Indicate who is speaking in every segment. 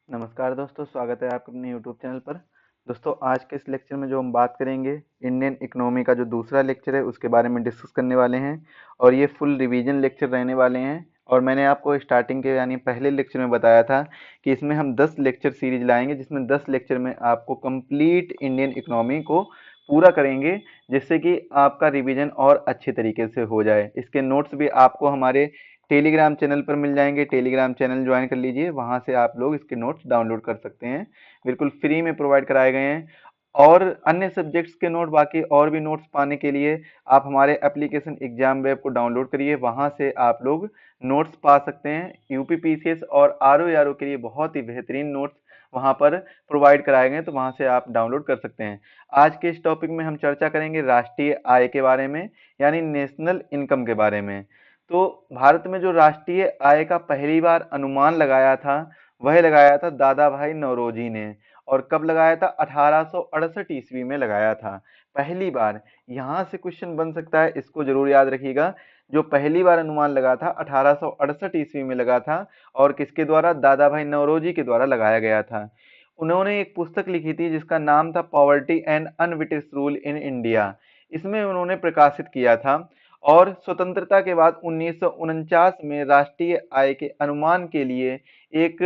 Speaker 1: नमस्कार दोस्तों, स्वागत है आपके अपने यूट्यूब चैनल पर। दोस्तों, आज के इस लेक्चर में जो हम बात करेंगे, इंडियन इकोनॉमी का जो दूसरा लेक्चर है उसके बारे में डिस्कस करने वाले हैं। और ये फुल रिवीजन लेक्चर रहने वाले हैं। और मैंने आपको स्टार्टिंग के यानी पहले लेक्चर में बताया था कि इसमें हम 10 लेक्चर सीरीज लाएंगे, जिसमें 10 लेक्चर में आपको कंप्लीट इंडियन इकोनॉमी को पूरा करेंगे, जिससे कि आपका रिवीजन और अच्छे तरीके से हो जाए। इसके नोट्स भी आपको हमारे टेलीग्राम चैनल पर मिल जाएंगे। टेलीग्राम चैनल ज्वाइन कर लीजिए, वहां से आप लोग इसके नोट्स डाउनलोड कर सकते हैं। बिल्कुल फ्री में प्रोवाइड कराए गए हैं। और अन्य सब्जेक्ट्स के नोट, बाकी और भी नोट्स पाने के लिए आप हमारे एप्लीकेशन एग्जाम वेब को डाउनलोड करिए, वहां से आप लोग नोट्स पा सकते हैं। यूपी पीसीएस और आरओ के लिए बहुत ही बेहतरीन नोट्स वहां पर प्रोवाइड कराए गए हैं, तो वहां से आप डाउनलोड कर सकते हैं। आज के इस टॉपिक में हम चर्चा करेंगे राष्ट्रीय आय के बारे में, यानी नेशनल इनकम के बारे में। तो भारत में जो राष्ट्रीय आय का पहली बार अनुमान लगाया था, वह लगाया था दादा भाई नौरोजी ने। और कब लगाया था? 1868 ईस्वी में लगाया था पहली बार। यहां से क्वेश्चन बन सकता है, इसको जरूर याद रखिएगा। जो पहली बार अनुमान लगा था 1868 ईस्वी में लगा था, और किसके द्वारा? दादा भाई नौरोजी के द्वारा लगाया गया था। उन्होंने एक पुस्तक लिखी थी जिसका नाम था poverty and unBritish rule in India. इसमें उन्होंने प्रकाशित किया था। और स्वतंत्रता के बाद 1949 में राष्ट्रीय आय के अनुमान के लिए एक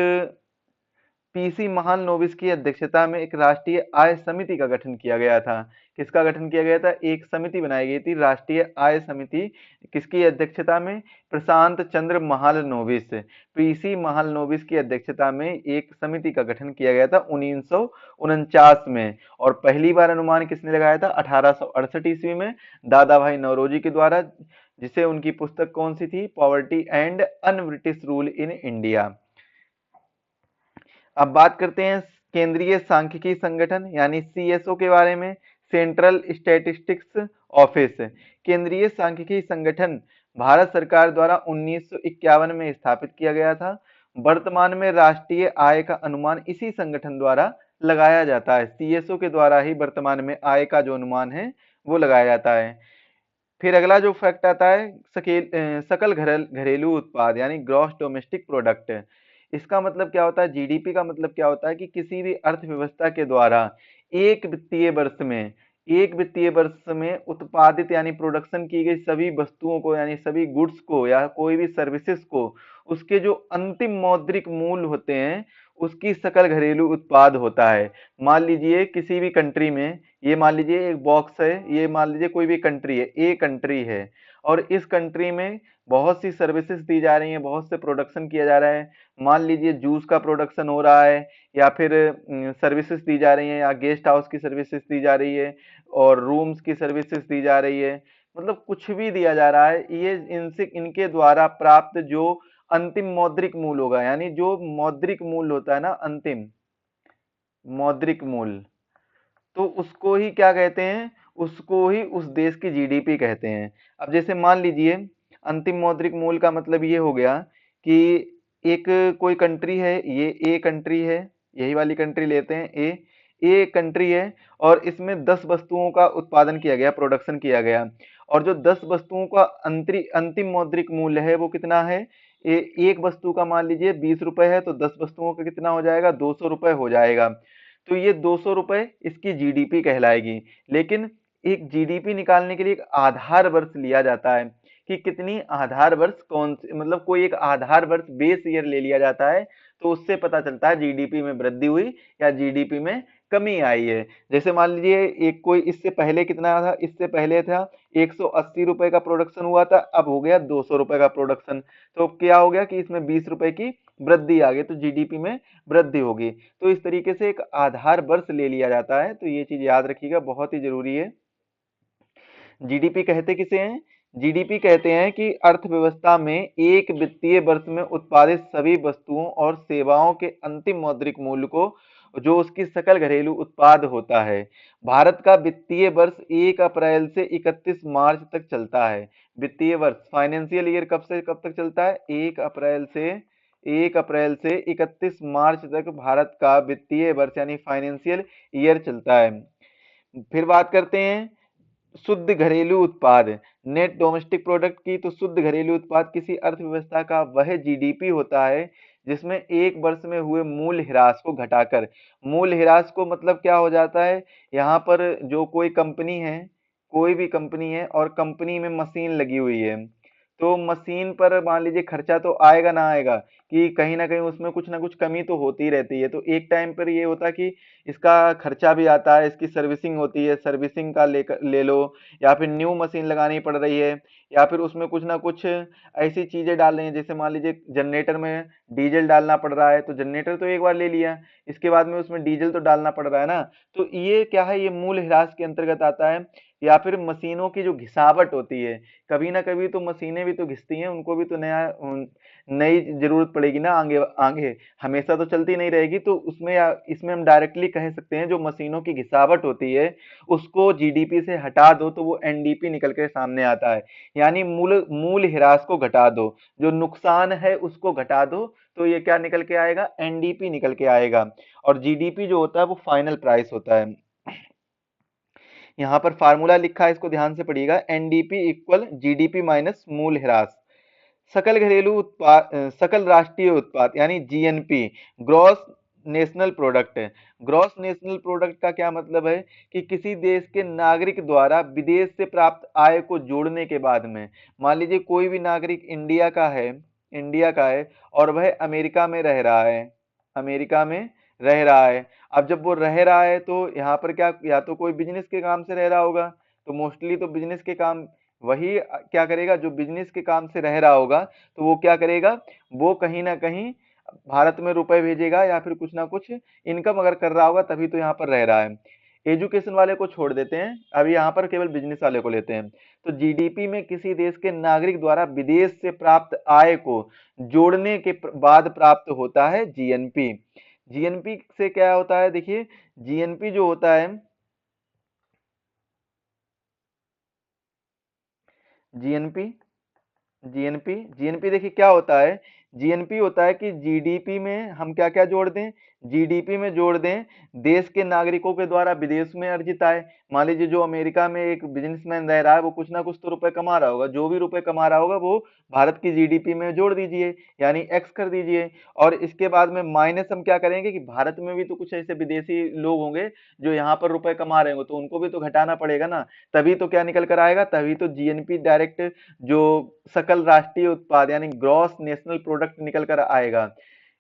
Speaker 1: पीसी महालनोबिस की अध्यक्षता में एक राष्ट्रीय आय समिति का गठन किया गया था। किसका गठन किया गया था? एक समिति बनाई गई थी, राष्ट्रीय आय समिति। किसकी अध्यक्षता में? प्रशांत चंद्र महालनोबिस, पीसी महालनोबिस की अध्यक्षता में एक समिति का गठन किया गया था 1949 में। और पहली बार अनुमान किसने लगाया था? 1868 ईस्वी में दादा भाई नौरोजी के द्वारा, जिसे उनकी पुस्तक कौन सी थी? Poverty and un-British rule in India. अब बात करते हैं केंद्रीय सांख्यिकी संगठन यानी सीएसओ के बारे में। सेंट्रल स्टैटिस्टिक्स ऑफिस, केंद्रीय सांख्यिकी संगठन भारत सरकार द्वारा 1951 में स्थापित किया गया था। वर्तमान में राष्ट्रीय आय का अनुमान इसी संगठन द्वारा लगाया जाता है। सीएसओ के द्वारा ही वर्तमान में आय का जो अनुमान है वो लगाया जाता है। फिर अगला जो फैक्ट आता है, सकल घरेलू उत्पाद यानी ग्रॉस डोमेस्टिक प्रोडक्ट। इसका मतलब क्या होता है? जीडीपी का मतलब क्या होता है कि किसी भी अर्थव्यवस्था के द्वारा एक वित्तीय वर्ष में उत्पादित यानी प्रोडक्शन की गई सभी वस्तुओं को, यानी सभी गुड्स को या कोई भी सर्विसेज को, उसके जो अंतिम मौद्रिक मूल्य होते हैं उसकी सकल घरेलू उत्पाद होता है। मान लीजिए किसी भी कंट्री में, ये मान लीजिए एक बॉक्स है, ये मान लीजिए कोई भी कंट्री है, ए कंट्री है, और इस कंट्री में बहुत सी सर्विसेज दी जा रही हैं, बहुत से प्रोडक्शन किया जा रहा है। मान लीजिए जूस का प्रोडक्शन हो रहा है, या फिर सर्विसेज दी जा रही हैं, या गेस्ट हाउस की सर्विसेज दी जा रही है, और रूम्स की सर्विसेज दी जा रही है। मतलब कुछ भी दिया जा रहा है, ये इनसे इनके द्वारा प्राप्त जो अंतिम मौद्रिक मूल्य होगा, यानी जो मौद्रिक मूल्य होता है ना, अंतिम मौद्रिक मूल्य, तो उसको ही क्या कहते हैं? उसको ही उस देश की जीडीपी कहते हैं। अब जैसे मान लीजिए अंतिम मौद्रिक मूल्य का मतलब ये हो गया कि एक कोई कंट्री है, ये ए कंट्री है, यही वाली कंट्री लेते हैं, ए कंट्री है, और इसमें 10 वस्तुओं का उत्पादन किया गया, प्रोडक्शन किया गया। और जो 10 वस्तुओं का अंतिम मौद्रिक मूल्य है वो कितना है? एक वस्तु का मान लीजिए 20 रुपए है, तो 10 वस्तुओं का कितना हो जाएगा? 200 रुपए हो जाएगा। तो ये 200 रुपए इसकी जीडीपी कहलाएगी। लेकिन एक जीडीपी निकालने के लिए एक आधार वर्ष लिया जाता है कि कितनी आधार वर्ष, कौन से मतलब कोई एक आधार वर्ष बेस ईयर ले लिया जाता है, तो उससे पता चलता है जीडीपी में वृद्धि हुई या जीडीपी में कमी आई है। जैसे मान लीजिए एक कोई इससे पहले कितना था? इससे पहले था 180 रुपए का प्रोडक्शन हुआ था, अब हो गया 200 रुपए का प्रोडक्शन। तो क्या हो गया कि इसमें 20 रुपए की वृद्धि आ गई, तो जीडीपी में वृद्धि होगी। तो इस तरीके से एक आधार वर्ष ले लिया जाता है, तो ये चीज याद रखिएगा, बहुत ही जरूरी है। जीडीपी कहते किसे हैं? जीडीपी कहते हैं कि अर्थव्यवस्था में एक वित्तीय वर्ष में उत्पादित सभी वस्तुओं और सेवाओं के अंतिम मौद्रिक मूल्य को, जो उसकी सकल घरेलू उत्पाद होता है। भारत का वित्तीय वर्ष 1 अप्रैल से 31 मार्च तक चलता है। वित्तीय वर्ष, फाइनेंशियल ईयर कब से कब तक चलता है? 1 अप्रैल से 31 मार्च तक भारत का वित्तीय वर्ष यानी फाइनेंशियल ईयर चलता है। फिर बात करते हैं शुद्ध घरेलू उत्पाद, नेट डोमेस्टिक प्रोडक्ट की। तो शुद्ध घरेलू उत्पाद किसी अर्थव्यवस्था का वह जीडीपी होता है जिसमें एक वर्ष में हुए मूल्य ह्रास को घटाकर, मूल्य ह्रास को मतलब क्या हो जाता है, यहाँ पर जो कोई कंपनी है, कोई भी कंपनी है और कंपनी में मशीन लगी हुई है, तो मशीन पर मान लीजिए खर्चा तो आएगा ना आएगा, कि कहीं ना कहीं उसमें कुछ ना कुछ कमी तो होती रहती है। तो एक टाइम पर ये होता है कि इसका खर्चा भी आता है, इसकी सर्विसिंग होती है, सर्विसिंग का ले लो, या फिर न्यू मशीन लगानी पड़ रही है, या फिर उसमें कुछ ना कुछ ऐसी चीजें डाल रही हैं, जैसे मान लीजिए जनरेटर में डीजल डालना पड़ रहा है, तो जनरेटर तो एक बार ले लिया, इसके बाद में उसमें डीजल तो डालना पड़ रहा है ना। तो ये क्या है, ये मूल्य ह्रास के अंतर्गत आता है। या फिर मशीनों की जो घिसावट होती है, कभी ना कभी तो मशीनें भी तो घिसती हैं, उनको भी तो नई जरूरत पड़ेगी ना आगे आगे, हमेशा तो चलती नहीं रहेगी। तो उसमें या इसमें हम डायरेक्टली कह सकते हैं जो मशीनों की घिसावट होती है उसको जीडीपी से हटा दो तो वो एनडीपी निकल के सामने आता है। यानी मूल मूल ह्रास को घटा दो, जो नुकसान है उसको घटा दो, तो ये क्या निकल के आएगा, एनडीपी निकल के आएगा। और जीडीपी जो होता है वो फाइनल प्राइस होता है। यहाँ पर फार्मूला लिखा है, इसको ध्यान से पढ़िएगा, एनडीपी इक्वल जीडीपी माइनस मूल ह्रास। सकल घरेलू उत्पाद, सकल राष्ट्रीय उत्पाद यानी जीएनपी, ग्रॉस नेशनल प्रोडक्ट है। ग्रॉस नेशनल प्रोडक्ट का क्या मतलब है, कि किसी देश के नागरिक द्वारा विदेश से प्राप्त आय को जोड़ने के बाद में, मान लीजिए कोई भी नागरिक इंडिया का है और वह अमेरिका में रह रहा है, अमेरिका में रह रहा है। अब जब वो रह रहा है तो यहाँ पर क्या, या तो कोई बिजनेस के काम से रह रहा होगा, तो मोस्टली तो बिजनेस के काम, वही क्या करेगा जो बिजनेस के काम से रह रहा होगा, तो वो क्या करेगा, वो कहीं ना कहीं भारत में रुपए भेजेगा या फिर कुछ ना कुछ इनकम अगर कर रहा होगा तभी तो यहाँ पर रह रहा है। एजुकेशन वाले को छोड़ देते हैं, अभी यहाँ पर केवल बिजनेस वाले को लेते हैं। तो जीडीपी में किसी देश के नागरिक द्वारा विदेश से प्राप्त आय को जोड़ने के बाद प्राप्त होता है जीएनपी। जीएनपी से क्या होता है, देखिए जीएनपी जो होता है, जीएनपी जीएनपी जीएनपी देखिए क्या होता है, जीएनपी होता है कि जीडीपी में हम क्या क्या जोड़ दें, जीडीपी में जोड़ दें देश के नागरिकों के द्वारा विदेश में अर्जित आय। मान लीजिए जो अमेरिका में एक बिजनेसमैन रह रहा है वो कुछ ना कुछ तो रुपए कमा रहा होगा, जो भी रुपए कमा रहा होगा वो भारत की जीडीपी में जोड़ दीजिए, यानी एक्स कर दीजिए। और इसके बाद में माइनस हम क्या करेंगे कि भारत में भी तो कुछ ऐसे विदेशी लोग होंगे जो यहाँ पर रुपए कमा रहे होंगे, तो उनको भी तो घटाना पड़ेगा ना, तभी तो क्या निकल कर आएगा, तभी तो जीएनपी डायरेक्ट जो सकल राष्ट्रीय उत्पाद यानी ग्रॉस नेशनल प्रोडक्ट निकल कर आएगा।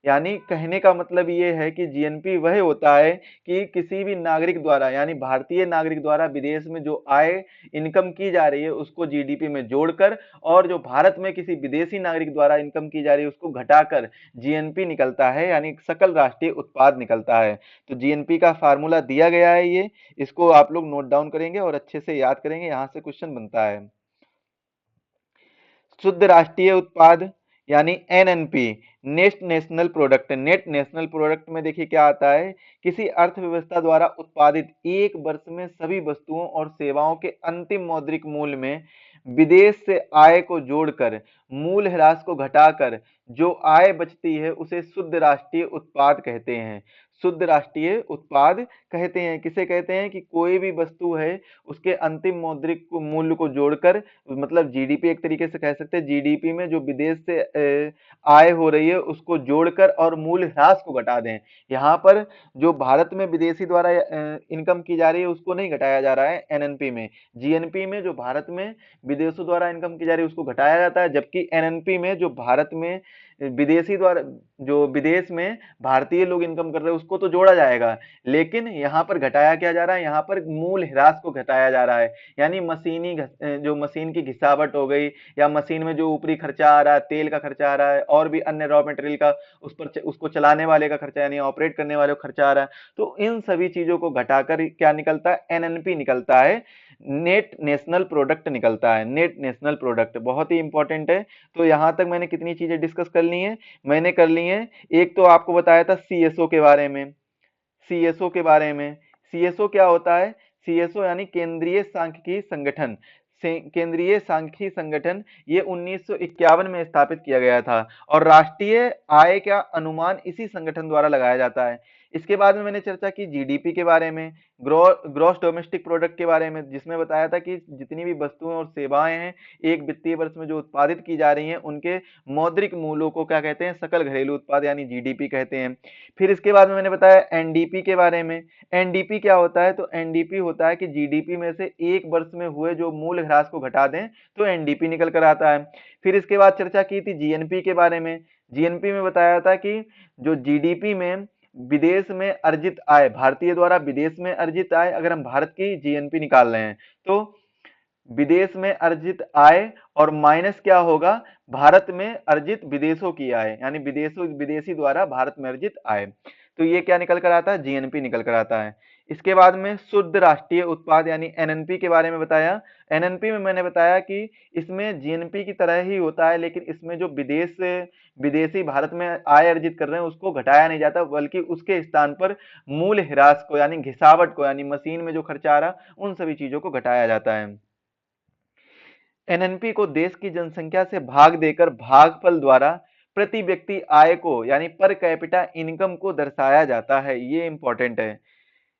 Speaker 1: यानी कहने का मतलब ये है कि जीएनपी वह होता है कि किसी भी नागरिक द्वारा यानी भारतीय नागरिक द्वारा विदेश में जो आय इनकम की जा रही है उसको जीडीपी में जोड़कर, और जो भारत में किसी विदेशी नागरिक द्वारा इनकम की जा रही है उसको घटाकर जीएनपी निकलता है, यानी सकल राष्ट्रीय उत्पाद निकलता है। तो जीएनपी का फार्मूला दिया गया है, ये इसको आप लोग नोट डाउन करेंगे और अच्छे से याद करेंगे, यहाँ से क्वेश्चन बनता है। शुद्ध राष्ट्रीय उत्पाद यानी NNP, net national product, net national product में देखिए क्या आता है, किसी अर्थव्यवस्था द्वारा उत्पादित एक वर्ष में सभी वस्तुओं और सेवाओं के अंतिम मौद्रिक मूल्य में विदेश से आय को जोड़कर मूल ह्रास को घटाकर जो आय बचती है उसे शुद्ध राष्ट्रीय उत्पाद कहते हैं। शुद्ध राष्ट्रीय उत्पाद कहते हैं, किसे कहते हैं, कि कोई भी वस्तु है उसके अंतिम मौद्रिक मूल्य को जोड़कर, मतलब जीडीपी एक तरीके से कह सकते हैं, जीडीपी में जो विदेश से आय हो रही है उसको जोड़कर और मूल्य ह्रास को घटा दें। यहाँ पर जो भारत में विदेशी द्वारा इनकम की जा रही है उसको नहीं घटाया जा रहा है एनएनपी में, जीएनपी में जो भारत में विदेशों द्वारा इनकम की जा रही है उसको घटाया जाता है, जबकि एनएनपी में जो भारत में विदेशी द्वारा, जो विदेश में भारतीय लोग इनकम कर रहे हैं उसको तो जोड़ा जाएगा, लेकिन यहाँ पर घटाया क्या जा रहा है, यहाँ पर मूल ह्रास को घटाया जा रहा है। यानी जो मशीन की घिसावट हो गई, या मशीन में जो ऊपरी खर्चा आ रहा है, तेल का खर्चा आ रहा है और भी अन्य रॉ मटेरियल का उस पर उसको चलाने वाले का खर्चा यानी ऑपरेट करने वाले का खर्चा आ रहा है, तो इन सभी चीजों को घटाकर क्या निकलता है, एनएनपी निकलता है, नेट नेशनल प्रोडक्ट निकलता है। नेट नेशनल प्रोडक्ट बहुत ही इंपॉर्टेंट है। तो यहां तक मैंने कितनी चीजें डिस्कस कर ली हैं, मैंने कर ली हैं, एक तो आपको बताया था सीएसओ के बारे में, सीएसओ के बारे में, सीएसओ क्या होता है, सीएसओ यानी केंद्रीय सांख्यिकी संगठन, केंद्रीय सांख्यिकी संगठन, ये 1951 में स्थापित किया गया था, और राष्ट्रीय आय का अनुमान इसी संगठन द्वारा लगाया जाता है। इसके बाद में मैंने चर्चा की जीडीपी के बारे में, ग्रॉस डोमेस्टिक प्रोडक्ट के बारे में, जिसमें बताया था कि जितनी भी वस्तुएं और सेवाएं हैं एक वित्तीय वर्ष में जो उत्पादित की जा रही हैं उनके मौद्रिक मूल्यों को क्या कहते हैं, सकल घरेलू उत्पाद यानी जीडीपी कहते हैं। फिर इसके बाद में मैंने बताया एनडीपी के बारे में। एनडीपी क्या होता है, तो एनडीपी होता है कि जीडीपी में से एक वर्ष में हुए जो मूल्य ह्रास को घटा दें तो एनडीपी निकल कर आता है। फिर इसके बाद चर्चा की थी जीएनपी के बारे में। जीएनपी में बताया था कि जो जीडीपी में विदेश में अर्जित आय, भारतीय द्वारा विदेश में अर्जित आय, अगर हम भारत की जीएनपी निकाल रहे हैं तो विदेश में अर्जित आय और माइनस क्या होगा, भारत में अर्जित विदेशों की आय, यानी विदेशी द्वारा भारत में अर्जित आय, तो ये क्या निकल कर आता है, जीएनपी निकल कर आता है। इसके बाद में शुद्ध राष्ट्रीय उत्पाद यानी एनएनपी के बारे में बताया। एनएनपी में मैंने बताया कि इसमें जीएनपी की तरह ही होता है, लेकिन इसमें जो विदेशी भारत में आय अर्जित कर रहे हैं उसको घटाया नहीं जाता, बल्कि उसके स्थान पर मूल्य ह्रास को यानी घिसावट को, यानी मशीन में जो खर्चा आ रहा उन सभी चीजों को घटाया जाता है। एनएनपी को देश की जनसंख्या से भाग देकर भागफल द्वारा प्रति व्यक्ति आय को यानी पर कैपिटा इनकम को दर्शाया जाता है, ये इंपॉर्टेंट है।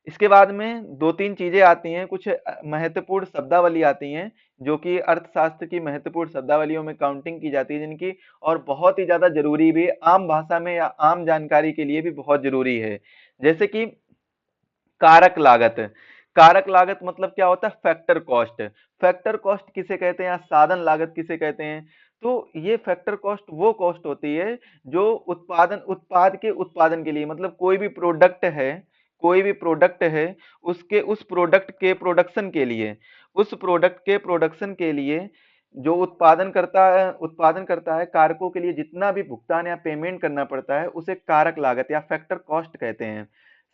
Speaker 1: इसके बाद में दो तीन चीजें आती हैं, कुछ महत्वपूर्ण शब्दावली आती हैं जो कि अर्थशास्त्र की महत्वपूर्ण शब्दावलियों में काउंटिंग की जाती है जिनकी, और बहुत ही ज्यादा जरूरी भी, आम भाषा में या आम जानकारी के लिए भी बहुत जरूरी है। जैसे कि कारक लागत। कारक लागत मतलब क्या होता है, फैक्टर कॉस्ट। फैक्टर कॉस्ट किसे कहते हैं या साधन लागत किसे कहते हैं, तो ये फैक्टर कॉस्ट वो कॉस्ट होती है जो उत्पाद के उत्पादन के लिए, मतलब कोई भी प्रोडक्ट है उसके उस प्रोडक्ट के प्रोडक्शन के लिए, उस प्रोडक्ट के प्रोडक्शन के लिए जो उत्पादन करता है कारकों के लिए जितना भी भुगतान या पेमेंट करना पड़ता है उसे कारक लागत या फैक्टर कॉस्ट कहते हैं।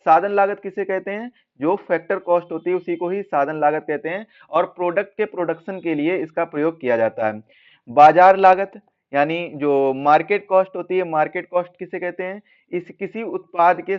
Speaker 1: साधन लागत किसे कहते हैं, जो फैक्टर कॉस्ट होती है उसी को ही साधन लागत कहते हैं, और प्रोडक्ट के प्रोडक्शन के लिए इसका प्रयोग किया जाता है। बाजार लागत यानी जो मार्केट कॉस्ट होती है, मार्केट कॉस्ट किसे कहते हैं, इस किसी उत्पाद के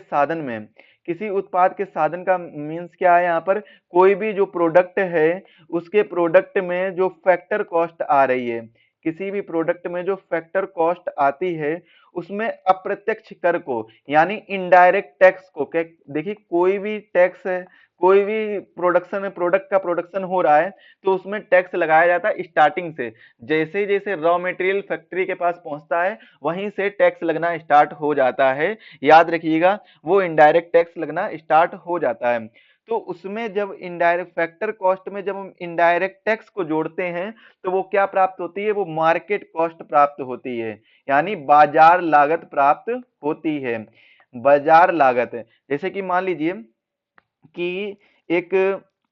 Speaker 1: साधन का मीन्स क्या है, यहाँ पर कोई भी जो प्रोडक्ट है उसके प्रोडक्ट में जो फैक्टर कॉस्ट आ रही है, किसी भी प्रोडक्ट में जो फैक्टर कॉस्ट आती है उसमें अप्रत्यक्ष कर को यानी इनडायरेक्ट टैक्स को, देखिए कोई भी टैक्स है, कोई भी प्रोडक्ट का प्रोडक्शन हो रहा है तो उसमें टैक्स लगाया जाता है स्टार्टिंग से, जैसे जैसे रॉ मटेरियल फैक्ट्री के पास पहुंचता है वहीं से टैक्स लगना स्टार्ट हो जाता है। याद रखिएगा, वो इनडायरेक्ट टैक्स लगना स्टार्ट हो जाता है। तो उसमें जब इनडायरेक्ट फैक्टर कॉस्ट में जब हम इनडायरेक्ट टैक्स को जोड़ते हैं तो वो क्या प्राप्त होती है, वो मार्केट कॉस्ट प्राप्त होती है, यानी बाजार लागत प्राप्त होती है। बाजार लागत, जैसे कि मान लीजिए कि एक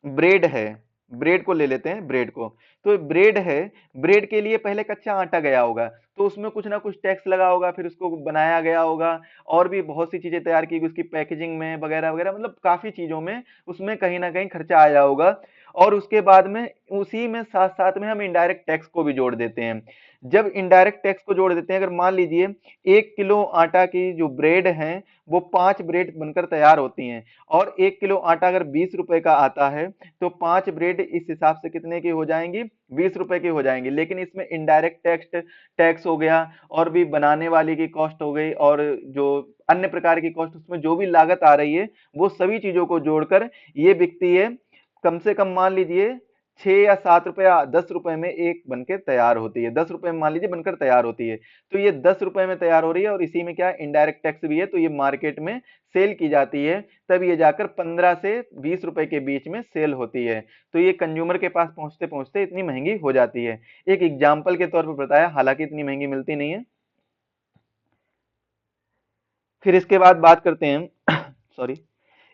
Speaker 1: ब्रेड है, ब्रेड को ले लेते हैं, ब्रेड को, तो ब्रेड है, ब्रेड के लिए पहले कच्चा आटा गया होगा तो उसमें कुछ ना कुछ टैक्स लगा होगा, फिर उसको बनाया गया होगा और भी बहुत सी चीजें तैयार की गई उसकी पैकेजिंग में वगैरह वगैरह, मतलब काफी चीजों में उसमें कहीं ना कहीं खर्चा आया होगा। और उसके बाद में उसी में साथ साथ में हम इनडायरेक्ट टैक्स को भी जोड़ देते हैं। जब इनडायरेक्ट टैक्स को जोड़ देते हैं, अगर मान लीजिए 1 किलो आटा की जो ब्रेड है वो 5 ब्रेड बनकर तैयार होती हैं, और 1 किलो आटा अगर 20 रुपए का आता है तो 5 ब्रेड इस हिसाब से कितने की हो जाएंगी, 20 रुपए की हो जाएंगी। लेकिन इसमें इनडायरेक्ट टैक्स हो गया और भी बनाने वाले की कॉस्ट हो गई और जो अन्य प्रकार की कॉस्ट, उसमें जो भी लागत आ रही है वो सभी चीजों को जोड़कर ये बिकती है, कम से कम मान लीजिए 6 या 7 रुपए या 10 रुपए में एक बनकर तैयार होती है, 10 रुपए में मान लीजिए बनकर तैयार होती है। तो ये 10 रुपए में तैयार हो रही है और इसी में क्या इनडायरेक्ट टैक्स भी है, तो ये मार्केट में सेल की जाती है, तब ये जाकर 15 से 20 रुपए के बीच में सेल होती है। तो ये कंज्यूमर के पास पहुंचते पहुंचते इतनी महंगी हो जाती है। एक एग्जाम्पल के तौर पर बताया, हालांकि इतनी महंगी मिलती नहीं है। फिर इसके बाद बात करते हैं सॉरी,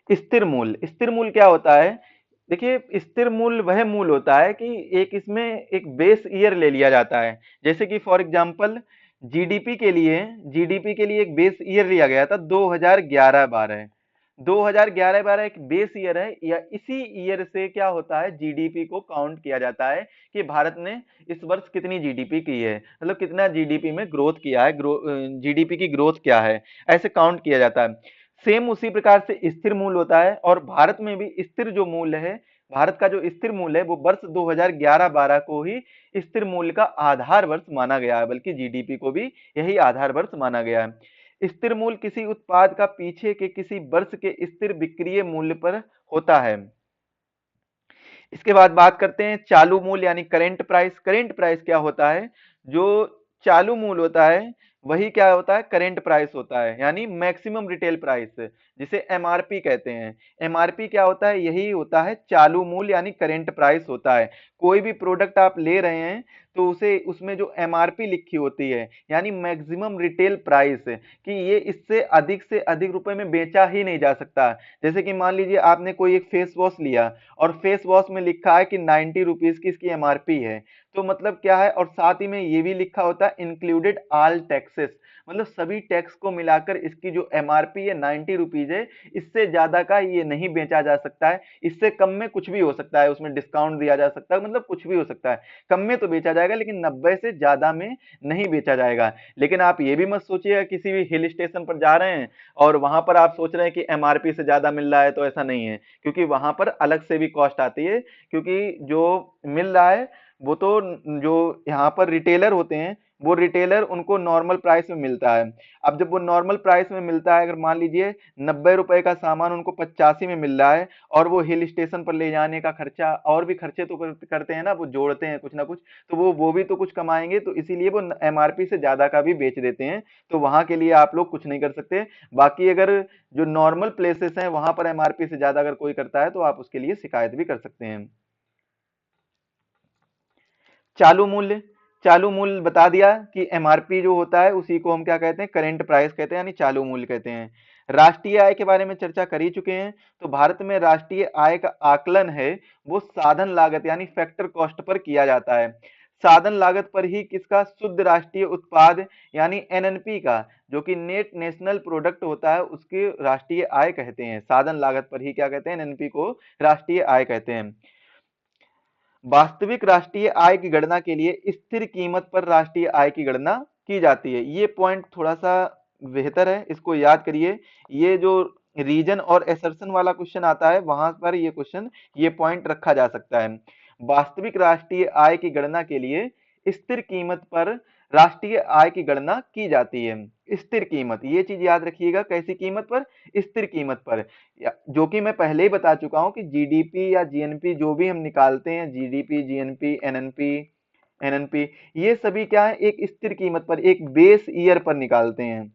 Speaker 1: स्थिर मूल्य। स्थिर मूल्य क्या होता है, देखिए स्थिर मूल्य वह मूल्य होता है कि एक इसमें एक बेस ईयर ले लिया जाता है, जैसे कि फॉर एग्जांपल जीडीपी के लिए एक बेस ईयर लिया गया था 2011-12। 2011-12 एक बेस ईयर है, या इसी ईयर से क्या होता है जीडीपी को काउंट किया जाता है कि भारत ने इस वर्ष कितनी जीडीपी की है, मतलब कितना जीडीपी में ग्रोथ किया है, जीडीपी की ग्रोथ क्या है, ऐसे काउंट किया जाता है। सेम उसी प्रकार से स्थिर मूल्य होता है, और भारत में भी स्थिर जो मूल्य है, भारत का जो स्थिर मूल्य है वो वर्ष 2011-12 को ही स्थिर मूल्य का आधार वर्ष माना गया है, बल्कि जीडीपी को भी यही आधार वर्ष माना गया है। स्थिर मूल्य किसी उत्पाद का पीछे के किसी वर्ष के स्थिर विक्रय मूल्य पर होता है। इसके बाद बात करते हैं चालू मूल्य यानी करंट प्राइस। करंट प्राइस क्या होता है? जो चालू मूल्य होता है वही क्या होता है? करंट प्राइस होता है, यानी मैक्सिमम रिटेल प्राइस, जिसे एमआरपी कहते हैं। एमआरपी क्या होता है? यही होता है चालू मूल्य यानी करंट प्राइस होता है। कोई भी प्रोडक्ट आप ले रहे हैं तो उसे उसमें जो एमआरपी लिखी होती है यानी मैक्सिमम रिटेल प्राइस, कि ये इससे अधिक रुपए में बेचा ही नहीं जा सकता। जैसे कि मान लीजिए आपने कोई एक फेस वॉश लिया और फेस वॉश में लिखा है कि 90 रुपीज की इसकी एमआरपी है, तो मतलब क्या है, और साथ ही में ये भी लिखा होता है इंक्लूडेड ऑल टैक्सेस, मतलब सभी टैक्स को मिलाकर इसकी जो एमआरपी है 90 रुपीज है। इससे ज्यादा का ये नहीं बेचा जा सकता है, इससे कम में कुछ भी हो सकता है, उसमें डिस्काउंट दिया जा सकता है, मतलब कुछ भी हो सकता है। कम में तो बेचा जाएगा लेकिन 90 से ज्यादा में नहीं बेचा जाएगा। लेकिन आप ये भी मत सोचिएगा किसी भी हिल स्टेशन पर जा रहे हैं और वहां पर आप सोच रहे हैं कि एमआरपी से ज्यादा मिल रहा है, तो ऐसा नहीं है, क्योंकि वहां पर अलग से भी कॉस्ट आती है। क्योंकि जो मिल रहा है वो तो, जो यहाँ पर रिटेलर होते हैं वो रिटेलर उनको नॉर्मल प्राइस में मिलता है। अब जब वो नॉर्मल प्राइस में मिलता है, अगर मान लीजिए 90 रुपए का सामान उनको 85 में मिल रहा है, और वो हिल स्टेशन पर ले जाने का खर्चा और भी खर्चे तो करते हैं ना, वो जोड़ते हैं कुछ ना कुछ, तो वो भी तो कुछ कमाएंगे, तो इसीलिए वो एमआरपी से ज्यादा का भी बेच देते हैं। तो वहां के लिए आप लोग कुछ नहीं कर सकते। बाकी अगर जो नॉर्मल प्लेसेस हैं वहां पर एमआरपी से ज्यादा अगर कोई करता है तो आप उसके लिए शिकायत भी कर सकते हैं। चालू मूल्य, चालू मूल्य बता दिया कि एमआरपी जो होता है उसी को हम क्या कहते हैं? करंट प्राइस कहते हैं, यानी चालू मूल्य कहते हैं। राष्ट्रीय आय के बारे में चर्चा कर ही चुके हैं। तो भारत में राष्ट्रीय आय का आकलन है वो साधन लागत यानी फैक्टर कॉस्ट पर किया जाता है। साधन लागत पर ही किसका? शुद्ध राष्ट्रीय उत्पाद यानी एनएनपी का, जो कि नेट नेशनल प्रोडक्ट होता है, उसकी राष्ट्रीय आय कहते हैं। साधन लागत पर ही क्या कहते हैं? एनएनपी को राष्ट्रीय आय कहते हैं। वास्तविक राष्ट्रीय आय की गणना के लिए स्थिर कीमत पर राष्ट्रीय आय की गणना की जाती है। ये पॉइंट थोड़ा सा बेहतर है, इसको याद करिए। ये जो रीजन और एसर्शन वाला क्वेश्चन आता है वहां पर ये क्वेश्चन, ये पॉइंट रखा जा सकता है। वास्तविक राष्ट्रीय आय की गणना के लिए स्थिर कीमत पर राष्ट्रीय आय की गणना की जाती है। स्थिर कीमत, ये चीज याद रखिएगा, कैसी कीमत पर? स्थिर कीमत पर। जो कि मैं पहले ही बता चुका हूं कि जीडीपी या जीएनपी जो भी हम निकालते हैं, जीडीपी, जीएनपी, एनएनपी, एनएनपी, ये सभी क्या है? एक स्थिर कीमत पर, एक बेस ईयर पर निकालते हैं।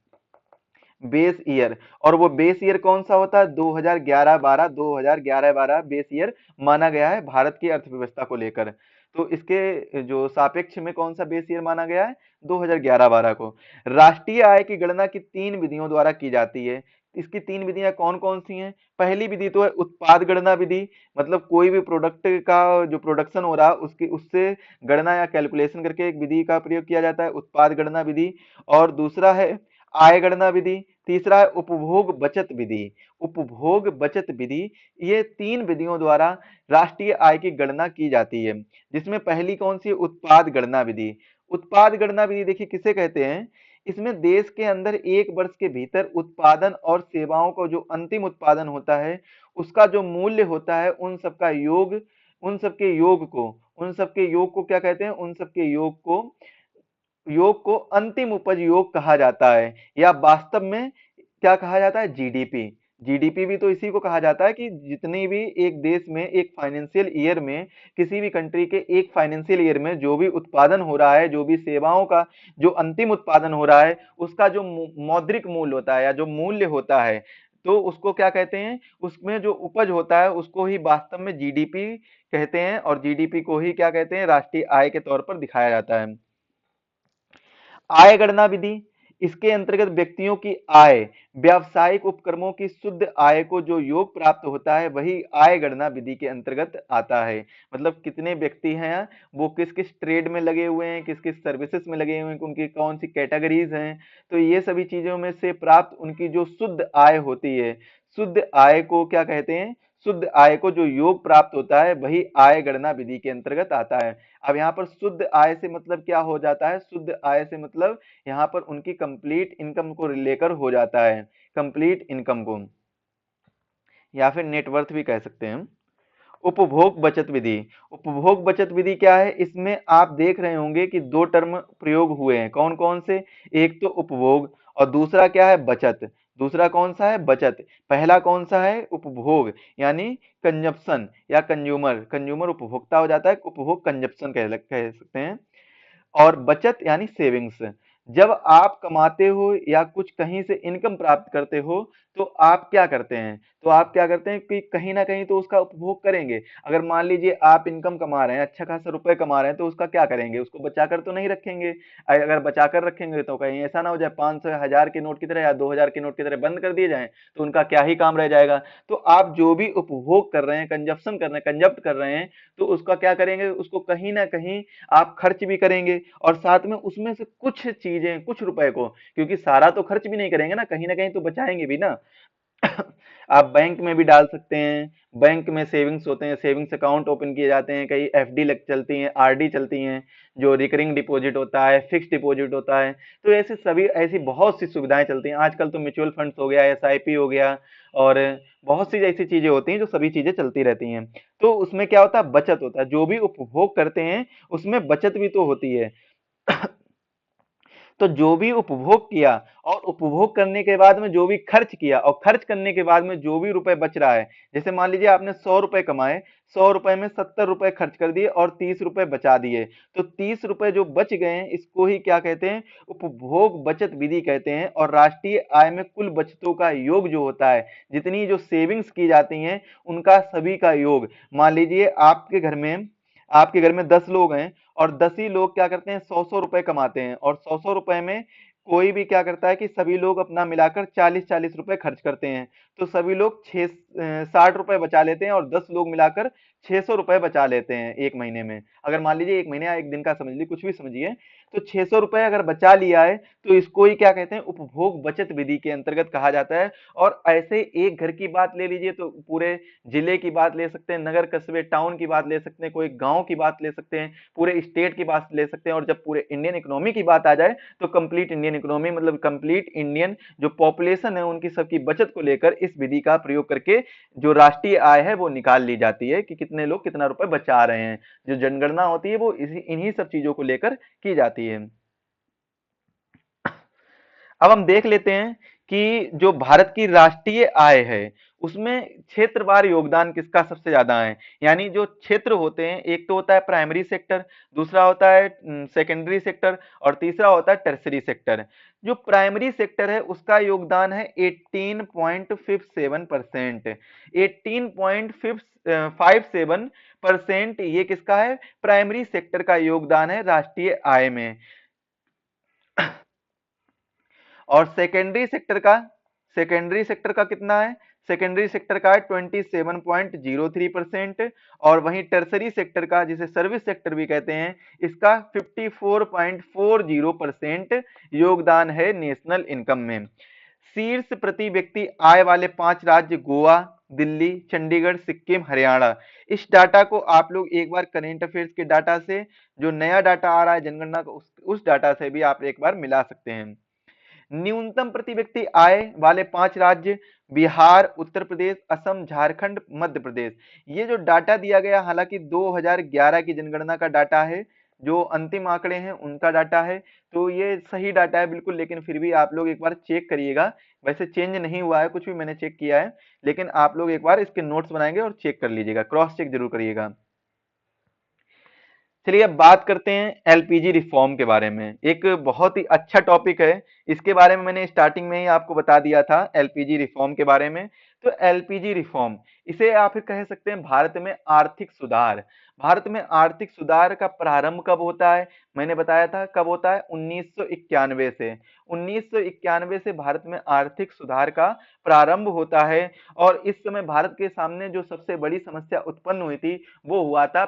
Speaker 1: बेस ईयर, और वो बेस ईयर कौन सा होता है? 2011-12, 2011-12 बेस ईयर माना गया है भारत की अर्थव्यवस्था को लेकर। तो इसके जो सापेक्ष में कौन सा बेस ईयर माना गया है? 2011-12 को। राष्ट्रीय आय की गणना की 3 विधियों द्वारा की जाती है। इसकी 3 विधियां कौन कौन सी हैं? पहली विधि तो है उत्पाद गणना विधि, मतलब कोई भी प्रोडक्ट का जो प्रोडक्शन हो रहा है उसकी, उससे गणना या कैलकुलेशन करके एक विधि का प्रयोग किया जाता है, उत्पाद गणना विधि। और दूसरा है आय गणना विधि। तीसरा है उपभोग बचत विधि। उपभोग बचत विधि, ये 3 विधियों द्वारा राष्ट्रीय आय की गणना की जाती है। जिसमें पहली कौन सी? उत्पाद गणना विधि। उत्पाद गणना विधि देखिए किसे कहते हैं? इसमें देश के अंदर एक वर्ष के भीतर उत्पादन और सेवाओं को जो अंतिम उत्पादन होता है उसका जो मूल्य होता है, उन सबका योग, उन सबके योग को क्या कहते हैं? उन सबके योग को अंतिम उपज योग कहा जाता है, या वास्तव में क्या कहा जाता है? जीडीपी। जीडीपी भी तो इसी को कहा जाता है कि जितनी भी एक देश में एक फाइनेंशियल ईयर में, किसी भी कंट्री के एक फाइनेंशियल ईयर में जो भी उत्पादन हो रहा है, जो भी सेवाओं का जो अंतिम उत्पादन हो रहा है, उसका जो मौद्रिक मूल्य होता है या जो मूल्य होता है, तो उसको क्या कहते हैं? उसमें जो उपज होता है उसको ही वास्तव में जीडीपी कहते हैं, और जीडीपी को ही क्या कहते हैं? राष्ट्रीय आय के तौर पर दिखाया जाता है। आय गणना विधि, इसके अंतर्गत व्यक्तियों की आय, व्यावसायिक उपक्रमों की शुद्ध आय को जो योग प्राप्त होता है वही आय गणना विधि के अंतर्गत आता है। मतलब कितने व्यक्ति हैं, वो किस किस ट्रेड में लगे हुए हैं, किस किस सर्विसेज में लगे हुए हैं, उनकी कौन सी कैटेगरीज हैं, तो ये सभी चीजों में से प्राप्त उनकी जो शुद्ध आय होती है, शुद्ध आय को क्या कहते हैं? शुद्ध आय को जो योग प्राप्त होता है वही आय गणना विधि के अंतर्गत आता है। अब यहाँ पर शुद्ध आय से मतलब क्या हो जाता है? शुद्ध आय से मतलब यहाँ पर उनकी कंप्लीट इनकम को लेकर हो जाता है, कंप्लीट इनकम को, या फिर नेटवर्थ भी कह सकते हैं। उपभोग बचत विधि, उपभोग बचत विधि क्या है? इसमें आप देख रहे होंगे कि 2 टर्म प्रयोग हुए हैं, कौन कौन से? एक तो उपभोग और दूसरा क्या है, बचत। दूसरा कौन सा है, बचत। पहला कौन सा है, उपभोग, यानी कंजप्शन या कंज्यूमर। कंज्यूमर उपभोक्ता हो जाता है, उपभोग कंजप्शन कह सकते हैं। और बचत यानी सेविंग्स। जब आप कमाते हो या कुछ कहीं से इनकम प्राप्त करते हो तो आप क्या करते हैं, कि कहीं ना कहीं तो उसका उपभोग करेंगे। अगर मान लीजिए आप इनकम कमा रहे हैं, अच्छा खासा रुपए कमा रहे हैं, तो उसका क्या करेंगे, उसको बचाकर तो नहीं रखेंगे। अगर बचाकर रखेंगे तो कहीं ऐसा ना हो जाए 500 1000 के नोट की तरह या 2000 के नोट की तरह बंद कर दिए जाएं, तो उनका क्या ही काम रह जाएगा। तो आप जो भी उपभोग कर रहे हैं, कंजप्शन कर रहे हैं, कंजप्ट कर रहे हैं, तो उसका क्या करेंगे, उसको कहीं ना कहीं आप खर्च भी करेंगे, और साथ में उसमें से कुछ चीजें, कुछ रुपए को, क्योंकि सारा तो खर्च भी नहीं करेंगे ना कहीं तो बचाएंगे भी ना। आप बैंक में भी डाल सकते हैं। बैंक में सेविंग्स होते हैं, सेविंग्स अकाउंट ओपन किए जाते हैं, कई एफडी लग चलती हैं, आरडी चलती हैं, जो रिकरिंग डिपॉजिट होता है, फिक्स डिपॉजिट होता है। तो ऐसे सभी ऐसी बहुत सी सुविधाएं चलती हैं। आजकल तो म्यूचुअल फंड्स हो गया, एसआईपी हो गया, और बहुत सी ऐसी चीजें होती हैं जो सभी चीजें चलती रहती हैं। तो उसमें क्या होता है, बचत होता है। जो भी उपभोग करते हैं उसमें बचत भी तो होती है। तो जो भी उपभोग किया, और उपभोग करने के बाद में जो भी खर्च किया, और खर्च करने के बाद में जो भी रुपए बच रहा है, जैसे मान लीजिए आपने 100 रुपए कमाए, 100 रुपए में 70 रुपए खर्च कर दिए और 30 रुपए बचा दिए, तो 30 रुपए जो बच गए हैं, इसको ही क्या कहते हैं, उपभोग बचत विधि कहते हैं। और राष्ट्रीय आय में कुल बचतों का योग जो होता है, जितनी जो सेविंग्स की जाती हैं, उनका सभी का योग। मान लीजिए आपके घर में 10 लोग हैं, और 10 ही लोग क्या करते हैं, 100-100 रुपए कमाते हैं, और 100-100 रुपए में कोई भी क्या करता है कि सभी लोग अपना मिलाकर 40-40 रुपए खर्च करते हैं। तो सभी लोग 60 रुपए बचा लेते हैं, और 10 लोग मिलाकर 600 रुपए बचा लेते हैं एक महीने में। अगर मान लीजिए एक महीने या एक दिन का समझ लीजिए, कुछ भी समझिए, तो 600 रुपए अगर बचा लिया है, तो इसको ही क्या कहते हैं, उपभोग बचत विधि के अंतर्गत कहा जाता है। और ऐसे एक घर की बात ले लीजिए तो पूरे जिले की बात ले सकते हैं, नगर कस्बे टाउन की बात ले सकते हैं, कोई गांव की बात ले सकते हैं, पूरे स्टेट की बात ले सकते हैं। और जब पूरे इंडियन इकोनॉमी की बात आ जाए, तो कंप्लीट इंडियन इकोनॉमी मतलब कंप्लीट इंडियन जो पॉपुलेशन है, उनकी सबकी बचत को लेकर इस विधि का प्रयोग करके जो राष्ट्रीय आय है वो निकाल ली जाती है, कि कितने लोग कितना रुपए बचा रहे हैं। जो जनगणना होती है वो इन्हीं सब चीजों को लेकर की जाती है। अब हम देख लेते हैं कि जो भारत की राष्ट्रीय आय है, उसमें क्षेत्रवार योगदान किसका सबसे ज्यादा है। यानी जो क्षेत्र होते हैं, एक तो होता है प्राइमरी सेक्टर, दूसरा होता है सेकेंडरी सेक्टर, और तीसरा होता है टर्सरी सेक्टर। जो प्राइमरी सेक्टर है उसका योगदान है 18.57%। 18.57% ये किसका है, प्राइमरी सेक्टर का योगदान है राष्ट्रीय आय में। और सेकेंडरी सेक्टर का कितना है, सेकेंडरी सेक्टर का है 27.03%। और वहीं टर्सरी सेक्टर का, जिसे सर्विस सेक्टर भी कहते हैं, इसका 54.40% योगदान है नेशनल इनकम में। शीर्ष प्रति व्यक्ति आय वाले 5 राज्य गोवा, दिल्ली, चंडीगढ़, सिक्किम, हरियाणा। इस डाटा को आप लोग एक बार करेंट अफेयर्स के डाटा से, जो नया डाटा आ रहा है जनगणना का, उस डाटा से भी आप एक बार मिला सकते हैं। न्यूनतम प्रति व्यक्ति आय वाले 5 राज्य बिहार, उत्तर प्रदेश, असम, झारखंड, मध्य प्रदेश। ये जो डाटा दिया गया, हालांकि 2011 की जनगणना का डाटा है, जो अंतिम आंकड़े हैं उनका डाटा है, तो ये सही डाटा है बिल्कुल। लेकिन फिर भी आप लोग एक बार चेक करिएगा, वैसे चेंज नहीं हुआ है कुछ भी, मैंने चेक किया है, लेकिन आप लोग एक बार इसके नोट्स बनाएंगे और चेक कर लीजिएगा, क्रॉस चेक जरूर करिएगा। चलिए अब बात करते हैं एलपीजी रिफॉर्म के बारे में। एक बहुत ही अच्छा टॉपिक है, इसके बारे में मैंने स्टार्टिंग में ही आपको बता दिया था एलपीजी रिफॉर्म के बारे में। तो एलपीजी रिफॉर्म, इसे आप कह सकते हैं भारत में आर्थिक सुधार। भारत में आर्थिक सुधार का प्रारंभ कब होता है, मैंने बताया था कब होता है, 1991 से। 1991 से भारत में आर्थिक सुधार का प्रारंभ होता है। और इस समय भारत के सामने जो सबसे बड़ी समस्या उत्पन्न हुई थी, वो हुआ था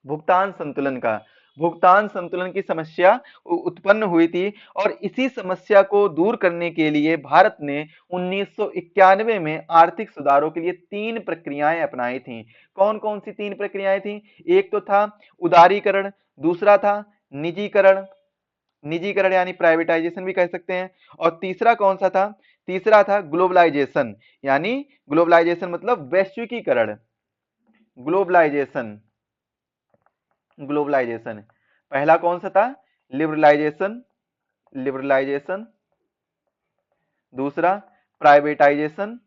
Speaker 1: भुगतान संतुलन का। भुगतान संतुलन की समस्या उत्पन्न हुई थी, और इसी समस्या को दूर करने के लिए भारत ने 1991 में आर्थिक सुधारों के लिए 3 प्रक्रियाएं अपनाई थी। कौन कौन सी 3 प्रक्रियाएं थी, एक तो था उदारीकरण, दूसरा था निजीकरण, निजीकरण यानी प्राइवेटाइजेशन भी कह सकते हैं, और तीसरा कौन सा था, तीसरा था ग्लोबलाइजेशन। यानी ग्लोबलाइजेशन मतलब वैश्विकीकरण, ग्लोबलाइजेशन, ग्लोबलाइजेशन। पहला कौन सा था, लिबरलाइजेशन, लिबरलाइजेशन, दूसरा प्राइवेटाइजेशन,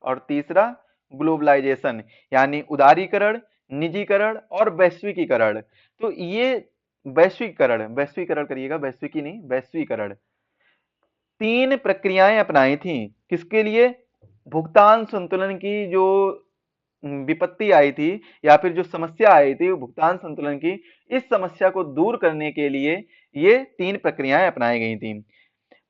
Speaker 1: और तीसरा ग्लोबलाइजेशन, यानी उदारीकरण, निजीकरण और वैश्विकीकरण। तो ये वैश्वीकरण, वैश्वीकरण करिएगा, वैश्विकी नहीं, वैश्वीकरण, तीन प्रक्रियाएं अपनाई थी। किसके लिए? भुगतान संतुलन की जो विपत्ति आई थी या फिर जो समस्या आई थी वो भुगतान संतुलन की, इस समस्या को दूर करने के लिए ये तीन प्रक्रियाएं अपनाई गई थी।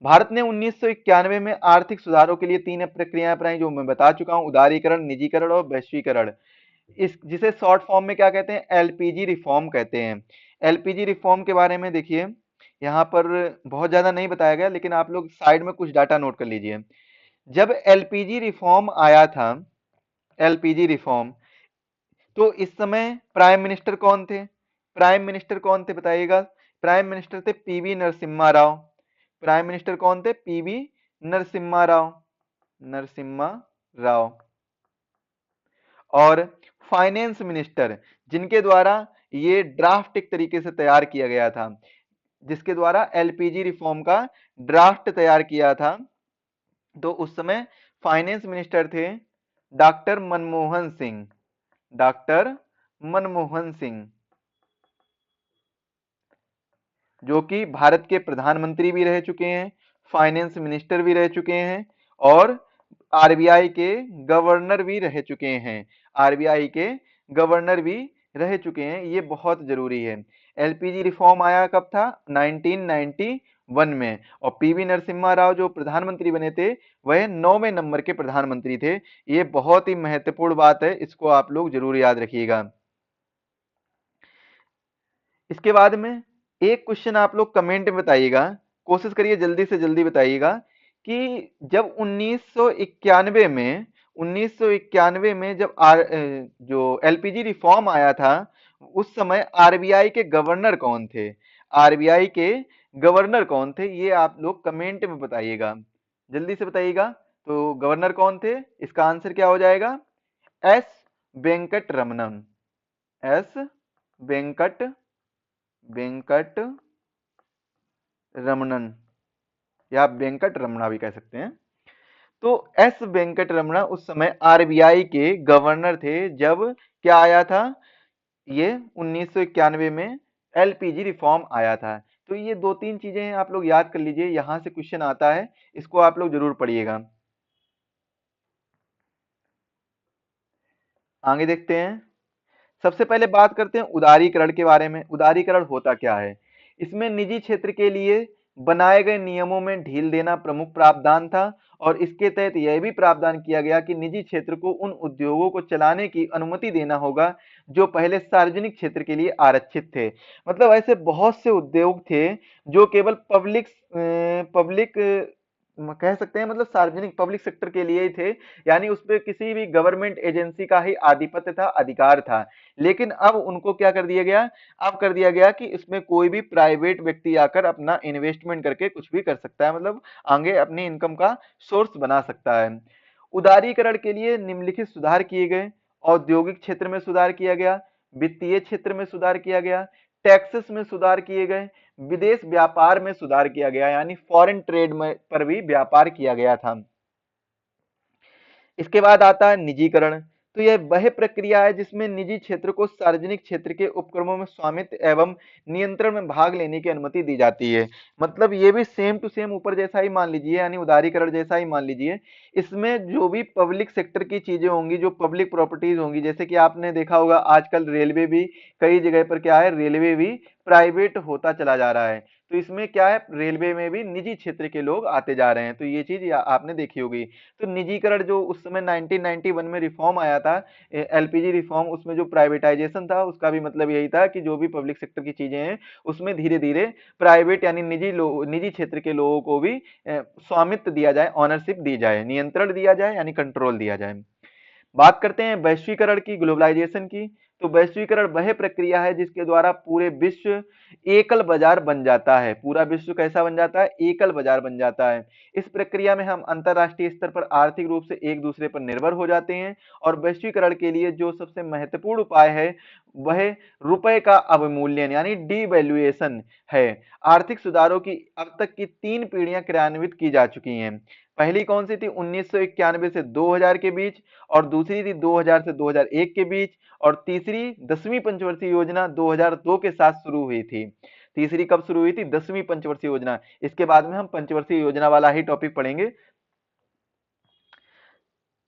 Speaker 1: भारत ने 1991 में आर्थिक सुधारों के लिए तीन प्रक्रियाएं अपनाई, जो मैं बता चुका हूं, उदारीकरण, निजीकरण और वैश्वीकरण। इस जिसे शॉर्ट फॉर्म में क्या कहते हैं? एलपीजी रिफॉर्म कहते हैं। एलपीजी रिफॉर्म के बारे में देखिए, यहाँ पर बहुत ज्यादा नहीं बताया गया, लेकिन आप लोग साइड में कुछ डाटा नोट कर लीजिए। जब एलपीजी रिफॉर्म आया था, एलपीजी रिफॉर्म, तो इस समय प्राइम मिनिस्टर कौन थे? प्राइम मिनिस्टर कौन थे बताइएगा? प्राइम मिनिस्टर थे PV Narasimha Rao. Prime minister कौन थे? पीवी नरसिम्हा राव, नरसिम्हा राव। और फाइनेंस मिनिस्टर, जिनके द्वारा ये ड्राफ्ट एक तरीके से तैयार किया गया था, जिसके द्वारा एलपीजी रिफॉर्म का ड्राफ्ट तैयार किया था, तो उस समय फाइनेंस मिनिस्टर थे डॉक्टर मनमोहन सिंह, डॉक्टर मनमोहन सिंह, जो कि भारत के प्रधानमंत्री भी रह चुके हैं, फाइनेंस मिनिस्टर भी रह चुके हैं, और आरबीआई के गवर्नर भी रह चुके हैं, आरबीआई के गवर्नर भी रह चुके हैं। ये बहुत जरूरी है। एलपीजी रिफॉर्म आया कब था? 1991 में। और पीवी नरसिम्हा राव जो प्रधानमंत्री बने थे, वह 9वें नंबर के प्रधानमंत्री थे। ये बहुत ही महत्वपूर्ण बात है, इसको आप लोग जरूर याद रखिएगा। इसके बाद में एक क्वेश्चन आप लोग कमेंट में बताइएगा, कोशिश करिए जल्दी से जल्दी बताइएगा, कि जब 1991 में, 1991 में जब जो एलपीजी रिफॉर्म आया था, उस समय आरबीआई के गवर्नर कौन थे? आरबीआई के गवर्नर कौन थे? ये आप लोग कमेंट में बताइएगा, जल्दी से बताइएगा। तो गवर्नर कौन थे? इसका आंसर क्या हो जाएगा? एस वेंकट रमनन, एस वेंकट, वेंकट रमणन, या आप वेंकट रमणा भी कह सकते हैं। तो एस वेंकट रमणा उस समय आरबीआई के गवर्नर थे, जब क्या आया था? ये 1991 में एलपीजी रिफॉर्म आया था। तो ये दो तीन चीजें आप लोग याद कर लीजिए, यहां से क्वेश्चन आता है, इसको आप लोग जरूर पढ़िएगा। आगे देखते हैं। सबसे पहले बात करते हैं उदारीकरण के बारे में। उदारीकरण होता क्या है? इसमें निजी क्षेत्र के लिए बनाए गए नियमों में ढील देना प्रमुख प्रावधान था, और इसके तहत यह भी प्रावधान किया गया कि निजी क्षेत्र को उन उद्योगों को चलाने की अनुमति देना होगा जो पहले सार्वजनिक क्षेत्र के लिए आरक्षित थे। मतलब ऐसे बहुत से उद्योग थे जो केवल पब्लिक पब्लिक कह सकते हैं, मतलब सार्वजनिक पब्लिक सेक्टर के लिए ही थे, यानी उस पे किसी भी गवर्नमेंट एजेंसी का ही आधिपत्य था, अधिकार था। लेकिन अब उनको क्या कर दिया गया? अब कर दिया गया कि इसमें कोई भी प्राइवेट व्यक्ति आकर अपना इन्वेस्टमेंट करके कुछ भी कर सकता है, मतलब आगे अपनी इनकम का सोर्स बना सकता है। उदारीकरण के लिए निम्नलिखित सुधार किए गए: औद्योगिक क्षेत्र में सुधार किया गया, वित्तीय क्षेत्र में सुधार किया गया, टैक्सेस में सुधार किए गए, विदेश व्यापार में सुधार किया गया, यानी फॉरेन ट्रेड में पर भी व्यापार किया गया था। इसके बाद आता है निजीकरण। तो यह वह प्रक्रिया है जिसमें निजी क्षेत्र को सार्वजनिक क्षेत्र के उपक्रमों में स्वामित्व एवं नियंत्रण में भाग लेने की अनुमति दी जाती है। मतलब ये भी सेम टू सेम ऊपर जैसा ही मान लीजिए, यानी उदारीकरण जैसा ही मान लीजिए। इसमें जो भी पब्लिक सेक्टर की चीजें होंगी, जो पब्लिक प्रॉपर्टीज होंगी, जैसे कि आपने देखा होगा आजकल रेलवे भी कई जगह पर क्या है, रेलवे भी प्राइवेट होता चला जा रहा है। तो इसमें क्या है, रेलवे में भी निजी क्षेत्र के लोग आते जा रहे हैं। तो ये चीज आपने देखी होगी। तो निजीकरण जो उस समय 1991 में रिफॉर्म आया था, एलपीजी रिफॉर्म, उसमें जो प्राइवेटाइजेशन था, उसका भी मतलब यही था कि जो भी पब्लिक सेक्टर की चीजें हैं उसमें धीरे धीरे प्राइवेट यानी निजी क्षेत्र के लोगों को भी स्वामित्व दिया जाए, ऑनरशिप दी जाए, नियंत्रण दिया जाए, यानी कंट्रोल दिया जाए। बात करते हैं वैश्वीकरण की, ग्लोबलाइजेशन की। तो वैश्वीकरण वह प्रक्रिया है जिसके द्वारा पूरे विश्व एकल बाजार बन जाता है। पूरा विश्व कैसा बन जाता है? एकल बाजार बन जाता है। इस प्रक्रिया में हम अंतरराष्ट्रीय स्तर पर आर्थिक रूप से एक दूसरे पर निर्भर हो जाते हैं, और वैश्वीकरण के लिए जो सबसे महत्वपूर्ण उपाय है वह रुपए का अवमूल्यन यानी डीवैल्यूएशन है। आर्थिक सुधारों की अब तक की 3 पीढ़ियां क्रियान्वित की जा चुकी हैं। पहली कौन सी थी? 1991 से 2000 के बीच, और दूसरी थी 2000 से 2001 के बीच, और तीसरी 10वीं पंचवर्षीय योजना 2002 के साथ शुरू हुई थी। तीसरी कब शुरू हुई थी? 10वीं पंचवर्षीय योजना। इसके बाद में हम पंचवर्षीय योजना वाला ही टॉपिक पढ़ेंगे।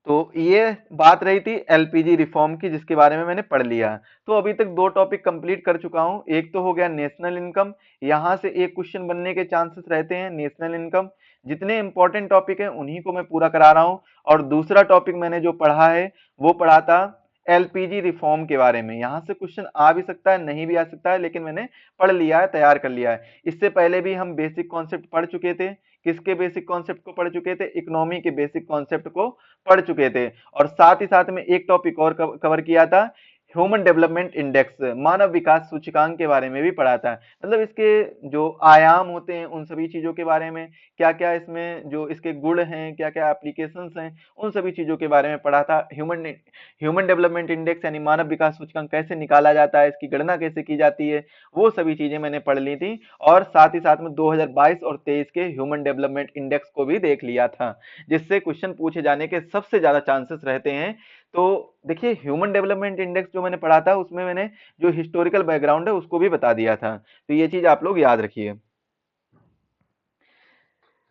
Speaker 1: तो ये बात रही थी एलपीजी रिफॉर्म की, जिसके बारे में मैंने पढ़ लिया। तो अभी तक 2 टॉपिक कंप्लीट कर चुका हूं। एक तो हो गया नेशनल इनकम, यहां से एक क्वेश्चन बनने के चांसेस रहते हैं नेशनल इनकम। जितने इंपॉर्टेंट टॉपिक हैं उन्हीं को मैं पूरा करा रहा हूं। और दूसरा टॉपिक मैंने जो पढ़ा है वो पढ़ा था एलपीजी रिफॉर्म के बारे में। यहां से क्वेश्चन आ भी सकता है, नहीं भी आ सकता है, लेकिन मैंने पढ़ लिया है, तैयार कर लिया है। इससे पहले भी हम बेसिक कॉन्सेप्ट पढ़ चुके थे। किसके बेसिक कॉन्सेप्ट को पढ़ चुके थे? इकोनॉमी के बेसिक कॉन्सेप्ट को पढ़ चुके थे। और साथ ही साथ में एक टॉपिक और कवर किया था, ह्यूमन डेवलपमेंट इंडेक्स, मानव विकास सूचकांक के बारे में भी पढ़ा था। मतलब इसके जो आयाम होते हैं उन सभी चीजों के बारे में, क्या क्या इसमें जो इसके गुण हैं, क्या क्या एप्लीकेशंस हैं, उन सभी चीजों के बारे में पढ़ा था। ह्यूमन डेवलपमेंट इंडेक्स यानी मानव विकास सूचकांक कैसे निकाला जाता है, इसकी गणना कैसे की जाती है, वो सभी चीजें मैंने पढ़ ली थी। और साथ ही साथ में 2022 और 23 के ह्यूमन डेवलपमेंट इंडेक्स को भी देख लिया था, जिससे क्वेश्चन पूछे जाने के सबसे ज्यादा चांसेस रहते हैं। तो देखिए, ह्यूमन डेवलपमेंट इंडेक्स जो मैंने पढ़ा था उसमें मैंने जो हिस्टोरिकल बैकग्राउंड है उसको भी बता दिया था। तो ये चीज आप लोग याद रखिए।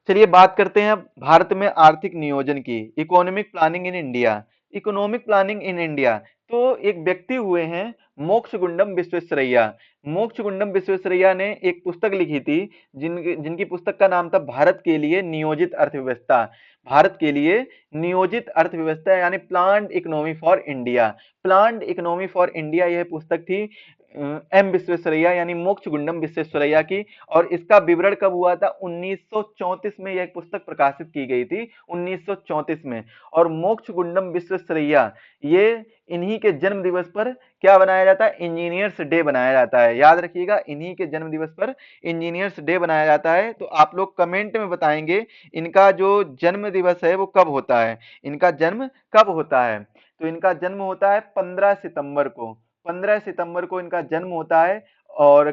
Speaker 1: चलिए बात करते हैं अब भारत में आर्थिक नियोजन की, economic planning in India. Economic planning in India, तो एक व्यक्ति हुए हैं मोक्षगुंडम विश्वेश्वरैया। मोक्षगुंडम विश्वेश्वरैया ने एक पुस्तक लिखी थी, जिनकी पुस्तक का नाम था भारत के लिए नियोजित अर्थव्यवस्था। भारत के लिए नियोजित अर्थव्यवस्था यानी planned economy for India. Planned economy for India यह पुस्तक थी एम विश्वेश्वरैया यानी मोक्षगुंडम विश्वेश्वरैया की। और इसका विवरण कब हुआ था? 1934 में यह पुस्तक प्रकाशित की गई थी, 1934 में। और मोक्षगुंडम विश्वेश्वरैया, ये इन्हीं के जन्म दिवस पर क्या बनाया जाता है? इंजीनियर्स डे बनाया जाता है। याद रखिएगा, इन्हीं के जन्म दिवस पर इंजीनियर्स डे बनाया जाता है। तो आप लोग कमेंट में बताएंगे इनका जो जन्म दिवस है वो कब होता है, इनका जन्म कब होता है। तो इनका जन्म होता है 15 सितंबर को। 15 सितंबर को इनका जन्म होता है। और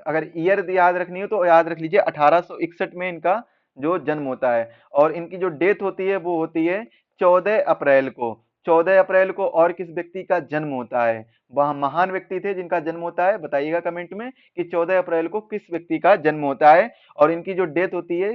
Speaker 1: अगर ईयर याद रखनी हो तो याद रख लीजिए 1861 में इनका जो जन्म होता है। और इनकी जो डेथ होती है वो होती है 14 अप्रैल को। 14 अप्रैल को और किस व्यक्ति का जन्म होता है? वह महान व्यक्ति थे जिनका जन्म होता है, बताइएगा कमेंट में कि 14 अप्रैल को किस व्यक्ति का जन्म होता है। और इनकी जो डेथ होती है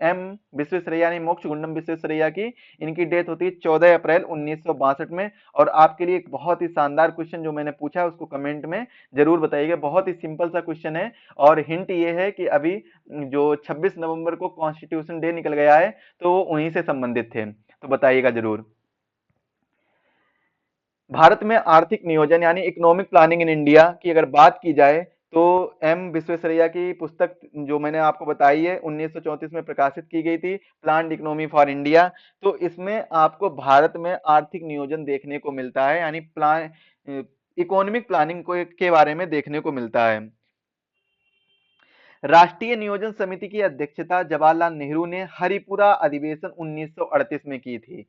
Speaker 1: एम विश्वेश्वरैया यानी मोक्षगुंडम विश्वेश्वरैया की, इनकी डेथ होती है 14 अप्रैल 1962 में। और आपके लिए एक बहुत ही शानदार क्वेश्चन जो मैंने पूछा है उसको कमेंट में जरूर बताइएगा। बहुत ही सिंपल सा क्वेश्चन है। और हिंट ये है कि अभी जो 26 नवंबर को कॉन्स्टिट्यूशन डे निकल गया है तो वो उन्हीं से संबंधित थे। तो बताइएगा जरूर। भारत में आर्थिक नियोजन यानी इकोनॉमिक प्लानिंग इन इंडिया की अगर बात की जाए तो एम विश्वेश्वरैया की पुस्तक जो मैंने आपको बताई है 1934 में प्रकाशित की गई थी, प्लान्ड इकोनॉमी फॉर इंडिया। तो इसमें आपको भारत में आर्थिक नियोजन देखने को मिलता है, यानी प्लान इकोनॉमिक प्लानिंग को के बारे में देखने को मिलता है। राष्ट्रीय नियोजन समिति की अध्यक्षता जवाहरलाल नेहरू ने हरिपुरा अधिवेशन 1938 में की थी।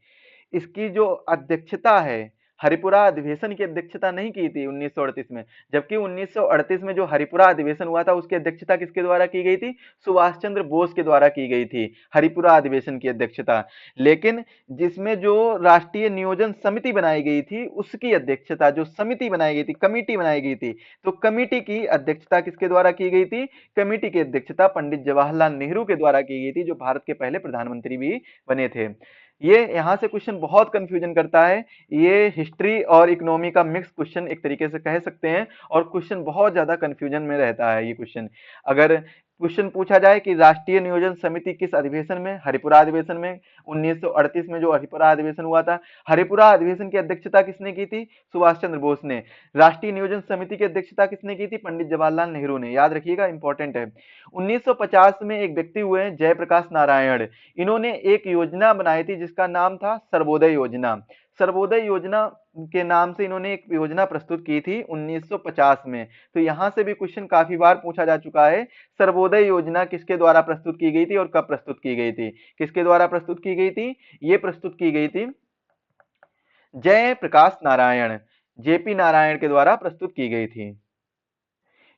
Speaker 1: इसकी जो अध्यक्षता है, हरिपुरा अधिवेशन की अध्यक्षता नहीं की थी 1938 में, जबकि 1938 में जो हरिपुरा अधिवेशन हुआ था उसकी अध्यक्षता किसके द्वारा की गई थी? सुभाष चंद्र बोस के द्वारा की गई थी हरिपुरा अधिवेशन की अध्यक्षता। लेकिन जिसमें जो राष्ट्रीय नियोजन समिति बनाई गई थी उसकी अध्यक्षता, जो समिति बनाई गई थी, कमिटी बनाई गई थी, तो कमिटी की अध्यक्षता किसके द्वारा की गई थी? कमिटी की अध्यक्षता पंडित जवाहरलाल नेहरू के द्वारा की गई थी, जो भारत के पहले प्रधानमंत्री भी बने थे। ये यहां से क्वेश्चन बहुत कंफ्यूजन करता है। ये हिस्ट्री और इकोनॉमी का मिक्स क्वेश्चन एक तरीके से कह सकते हैं। और क्वेश्चन बहुत ज्यादा कंफ्यूजन में रहता है ये क्वेश्चन। अगर क्वेश्चन पूछा जाए कि राष्ट्रीय नियोजन समिति किस अधिवेशन में? हरिपुरा अधिवेशन में। 1938 में जो हरिपुरा अधिवेशन हुआ था, हरिपुरा अधिवेशन की अध्यक्षता किसने की थी? सुभाष चंद्र बोस ने। राष्ट्रीय नियोजन समिति की अध्यक्षता किसने की थी? पंडित जवाहरलाल नेहरू ने। याद रखिएगा, इंपॉर्टेंट है। 1950 में एक व्यक्ति हुए हैं जयप्रकाश नारायण। इन्होंने एक योजना बनाई थी जिसका नाम था सर्वोदय योजना। सर्वोदय योजना के नाम से इन्होंने एक योजना प्रस्तुत की थी 1950 में। तो यहां से भी क्वेश्चन काफी बार पूछा जा चुका है। सर्वोदय योजना किसके द्वारा प्रस्तुत की गई थी और कब प्रस्तुत की गई थी? किसके द्वारा प्रस्तुत की गई थी? ये प्रस्तुत की गई थी जयप्रकाश नारायण। जेपी नारायण के द्वारा प्रस्तुत की गई थी।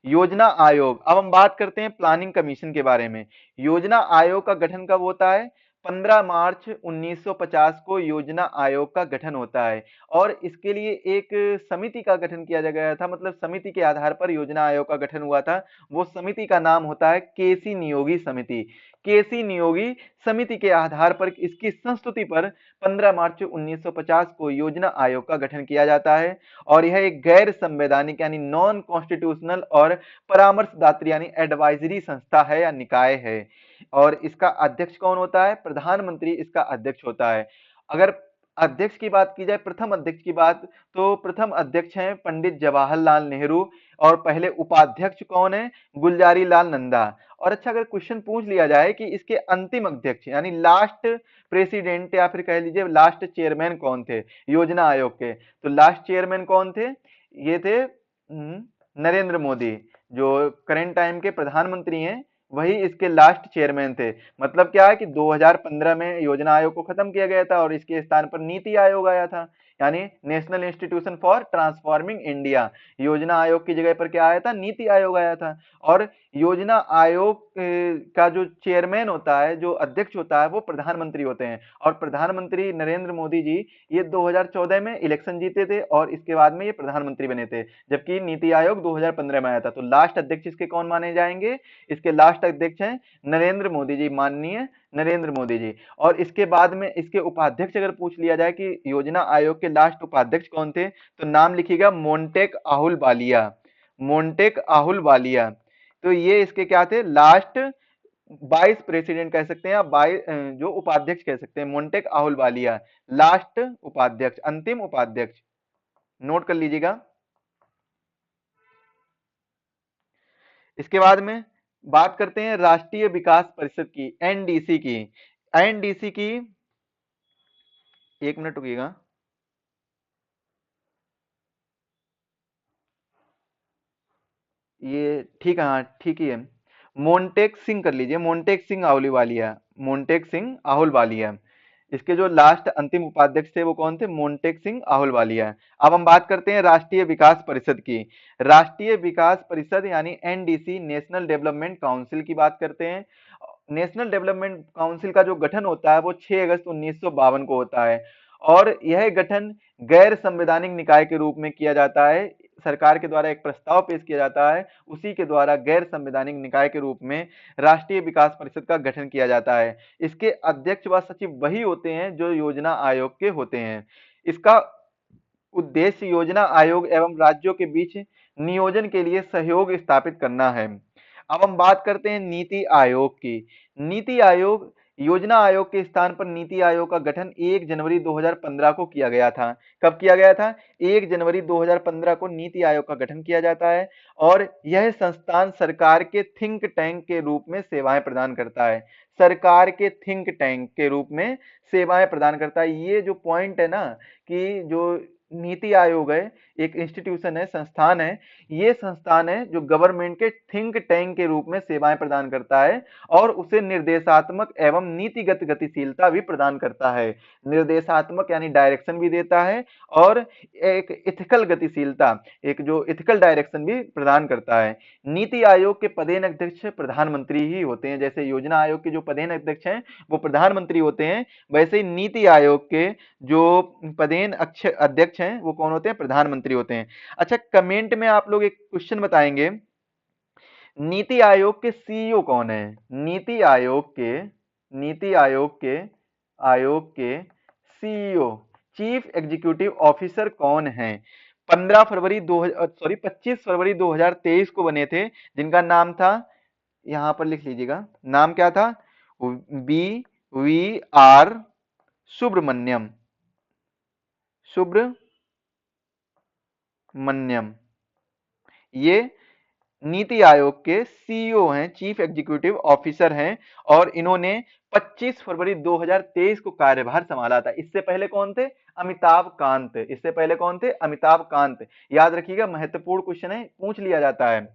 Speaker 1: योजना आयोग, अब हम बात करते हैं प्लानिंग कमीशन के बारे में। योजना आयोग का गठन कब होता है? 15 मार्च 1950 को योजना आयोग का गठन होता है और इसके लिए एक समिति का गठन किया गया था, मतलब समिति के आधार पर योजना आयोग का गठन हुआ था। वो समिति का नाम होता है केसी नियोगी समिति। केसी नियोगी समिति के आधार पर इसकी संस्तुति पर 15 मार्च 1950 को योजना आयोग का गठन किया जाता है और यह एक गैर संवैधानिक यानी नॉन कॉन्स्टिट्यूशनल और परामर्शदात्री यानी एडवाइजरी संस्था है या निकाय है। और इसका अध्यक्ष कौन होता है? प्रधानमंत्री इसका अध्यक्ष होता है। अगर अध्यक्ष की बात की जाए, प्रथम अध्यक्ष की बात, तो प्रथम अध्यक्ष हैं पंडित जवाहरलाल नेहरू और पहले उपाध्यक्ष कौन है? गुलजारी लाल नंदा। और अच्छा, अगर क्वेश्चन पूछ लिया जाए कि इसके अंतिम अध्यक्ष यानी लास्ट प्रेसिडेंट या फिर कह लीजिए लास्ट चेयरमैन कौन थे योजना आयोग के, तो लास्ट चेयरमैन कौन थे? ये थे नरेंद्र मोदी, जो करंट टाइम के प्रधानमंत्री हैं, वही इसके लास्ट चेयरमैन थे। मतलब क्या है कि 2015 में योजना आयोग को खत्म किया गया था और इसके स्थान पर नीति आयोग आया था, यानी national institution for transforming India. योजना आयोग की जगह पर क्या आया था? नीति आयोग आया था। और योजना आयोग का जो चेयरमैन होता है, जो अध्यक्ष होता है, वो प्रधानमंत्री होते हैं। और प्रधानमंत्री नरेंद्र मोदी जी ये 2014 में इलेक्शन जीते थे और इसके बाद में ये प्रधानमंत्री बने थे, जबकि नीति आयोग 2015 में आया था। तो लास्ट अध्यक्ष इसके कौन माने जाएंगे? इसके लास्ट अध्यक्ष हैं नरेंद्र मोदी जी, माननीय नरेंद्र मोदी जी। और इसके बाद में इसके उपाध्यक्ष अगर पूछ लिया जाए कि योजना आयोग के लास्ट उपाध्यक्ष कौन थे, तो नाम लिखिएगा मोंटेक आहलूवालिया। मोंटेक आहलूवालिया, तो ये इसके क्या थे? लास्ट वाइस प्रेसिडेंट कह सकते हैं, आप जो उपाध्यक्ष कह सकते हैं, मोंटेक आहलूवालिया लास्ट उपाध्यक्ष, अंतिम उपाध्यक्ष, नोट कर लीजिएगा। इसके बाद में बात करते हैं राष्ट्रीय विकास परिषद की, एनडीसी की। एनडीसी की, एक मिनट रुकिएगा। ये ठीक है, हाँ ठीक ही है। मोंटेक सिंह कर लीजिए, मोंटेक सिंह आहलूवालिया, मोंटेक सिंह आहलूवालिया। इसके जो लास्ट अंतिम उपाध्यक्ष थे वो कौन थे? मोंटेक सिंह आहलूवालिया। अब हम बात करते हैं राष्ट्रीय विकास परिषद की। राष्ट्रीय विकास परिषद यानी एनडीसी, नेशनल डेवलपमेंट काउंसिल की बात करते हैं। नेशनल डेवलपमेंट काउंसिल का जो गठन होता है वो 6 अगस्त 1952 को होता है और यह गठन गैर संवैधानिक निकाय के रूप में किया जाता है। सरकार के द्वारा एक प्रस्ताव पेश किया जाता है, उसी के द्वारा गैर संवैधानिक निकाय के रूप में राष्ट्रीय विकास परिषद का गठन किया जाता है। इसके अध्यक्ष व सचिव वही होते हैं जो योजना आयोग के होते हैं। इसका उद्देश्य योजना आयोग एवं राज्यों के बीच नियोजन के लिए सहयोग स्थापित करना है। अब हम बात करते हैं नीति आयोग की। नीति आयोग, योजना आयोग के स्थान पर नीति आयोग का गठन 1 जनवरी 2015 को किया गया था। कब किया गया था? 1 जनवरी 2015 को नीति आयोग का गठन किया जाता है और यह संस्थान सरकार के थिंक टैंक के रूप में सेवाएं प्रदान करता है। सरकार के थिंक टैंक के रूप में सेवाएं प्रदान करता है। ये जो पॉइंट है ना कि जो नीति आयोग है, एक इंस्टीट्यूशन है, संस्थान है, ये संस्थान है जो गवर्नमेंट के थिंक टैंक के रूप में सेवाएं प्रदान करता है और उसे निर्देशात्मक एवं नीतिगत गतिशीलता भी प्रदान करता है। निर्देशात्मक यानी डायरेक्शन भी देता है और एक इथिकल गतिशीलता, एक जो इथिकल डायरेक्शन भी प्रदान करता है। नीति आयोग के पदेन अध्यक्ष प्रधानमंत्री ही होते हैं। जैसे योजना आयोग के जो पदेन अध्यक्ष हैं वो प्रधानमंत्री होते हैं, वैसे ही नीति आयोग के जो पदेन अध्यक्ष हैं वो कौन होते हैं? प्रधानमंत्री होते हैं। अच्छा, कमेंट में आप लोग एक क्वेश्चन बताएंगे, नीति आयोग के सीईओ कौन है? नीति आयोग के सीईओ, चीफ एग्जीक्यूटिव ऑफिसर कौन है? 25 फरवरी 2023 को बने थे, जिनका नाम था, यहां पर लिख लीजिएगा, नाम क्या था? B V R Subrahmanyam, Subrahmanyam. ये नीति आयोग के सीईओ हैं, चीफ एग्जीक्यूटिव ऑफिसर हैं और इन्होंने 25 फरवरी 2023 को कार्यभार संभाला था। इससे पहले कौन थे? अमिताभ कांत। इससे पहले कौन थे? अमिताभ कांत। याद रखिएगा, महत्वपूर्ण क्वेश्चन है, पूछ लिया जाता है,